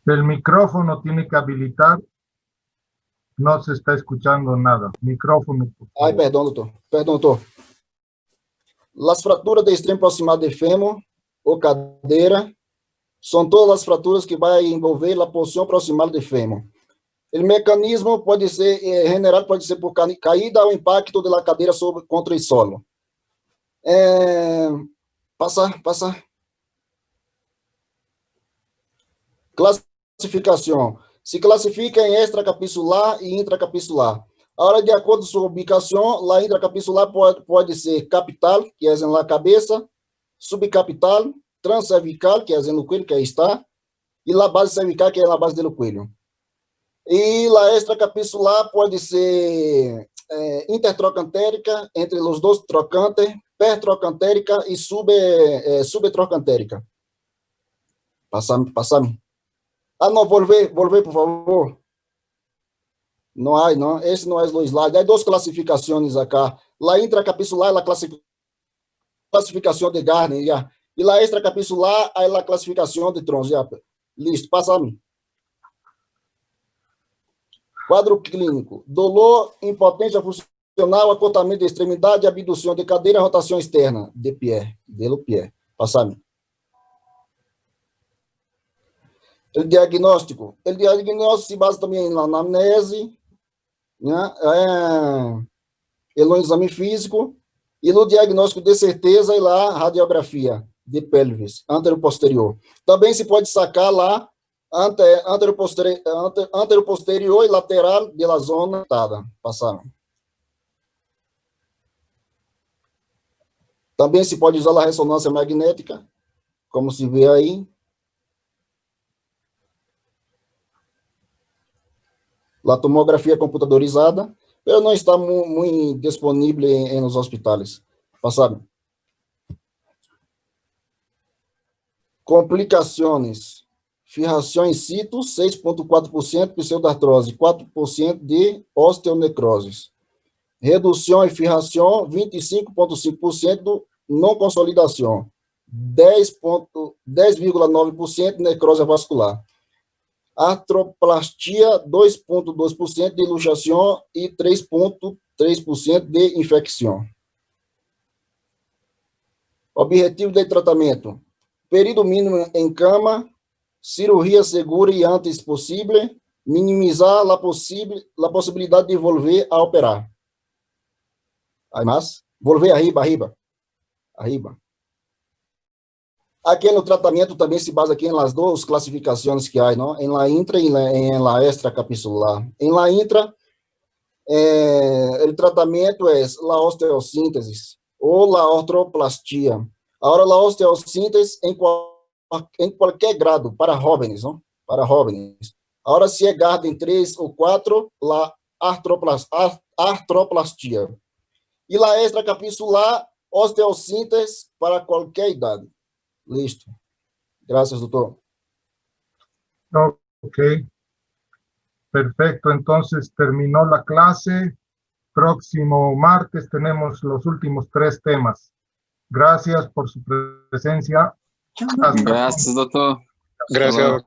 El micrófono tiene que habilitar. No se está escuchando nada. Micrófono, por favor. Ai, perdão, doutor. Perdão, doutor. As fraturas de extremo proximal de fêmur ou cadeira são todas as fraturas que vai envolver a porção proximal de fêmur. O mecanismo pode ser generado, pode ser por caída ou impacto da cadeira contra o solo. Passa. Classificação. Se classifica em extracapsular e intracapsular. Ahora, de acordo com sua ubicação, a intracapsular pode ser capital, que é na cabeça, subcapital, transcervical, que é no coelho, que aí está, e a base cervical, que é na base do coelho. E a extracapsular pode ser intertrocantérica, entre os dois trocantes, pertrocantérica e subtrocantérica. Passa-me. Ah, não, volver, por favor. Não há, não. Esse não é o slide. Há duas classificações acá. A intracapsular é a classificação de Gardner, já. E a extracapsular é a classificação de Tron, já. Listo, passa-me. Quadro clínico. Dolor, impotência funcional, acortamento de extremidade, abdução de cadeira, rotação externa de pé. Passa-me. O diagnóstico se basa também na anamnese, né? No exame físico, e no diagnóstico de certeza e lá radiografia de pelvis, anteroposterior. Também se pode sacar lá anteroposterior e lateral da zona tratada. Passaram. Também se pode usar a ressonância magnética, como se vê aí. A tomografia computadorizada, mas não está muito disponível nos hospitais. Passado. Complicações. Firração in situ, 6,4%, pseudartrose, 4% de osteonecrose. Redução e firração, 25,5%, não consolidação. 10,9% de necrose vascular. Artroplastia, 2,2% de luxação e 3,3% de infecção. Objetivo de tratamento: período mínimo em cama, cirurgia segura e antes possível, minimizar a possibilidade de volver a operar. Aí mais? Volver arriba. Aqui no tratamento também se basa aqui nas duas classificações que há, não? Em la intra e em la extracapsular. Em la intra, o tratamento é a osteossíntese ou a ortoplastia. Agora, a osteossíntese em qualquer grado, para jóvenes, não? Para jóvenes. Agora, se é Gardner 3 ou 4, a artroplastia. E a extracapsular, osteossíntese para qualquer idade. Listo. Gracias, doctor. Ok. Perfecto. Entonces, terminó la clase. Próximo martes tenemos los últimos 3 temas. Gracias por su presencia. Gracias, doctor. Gracias.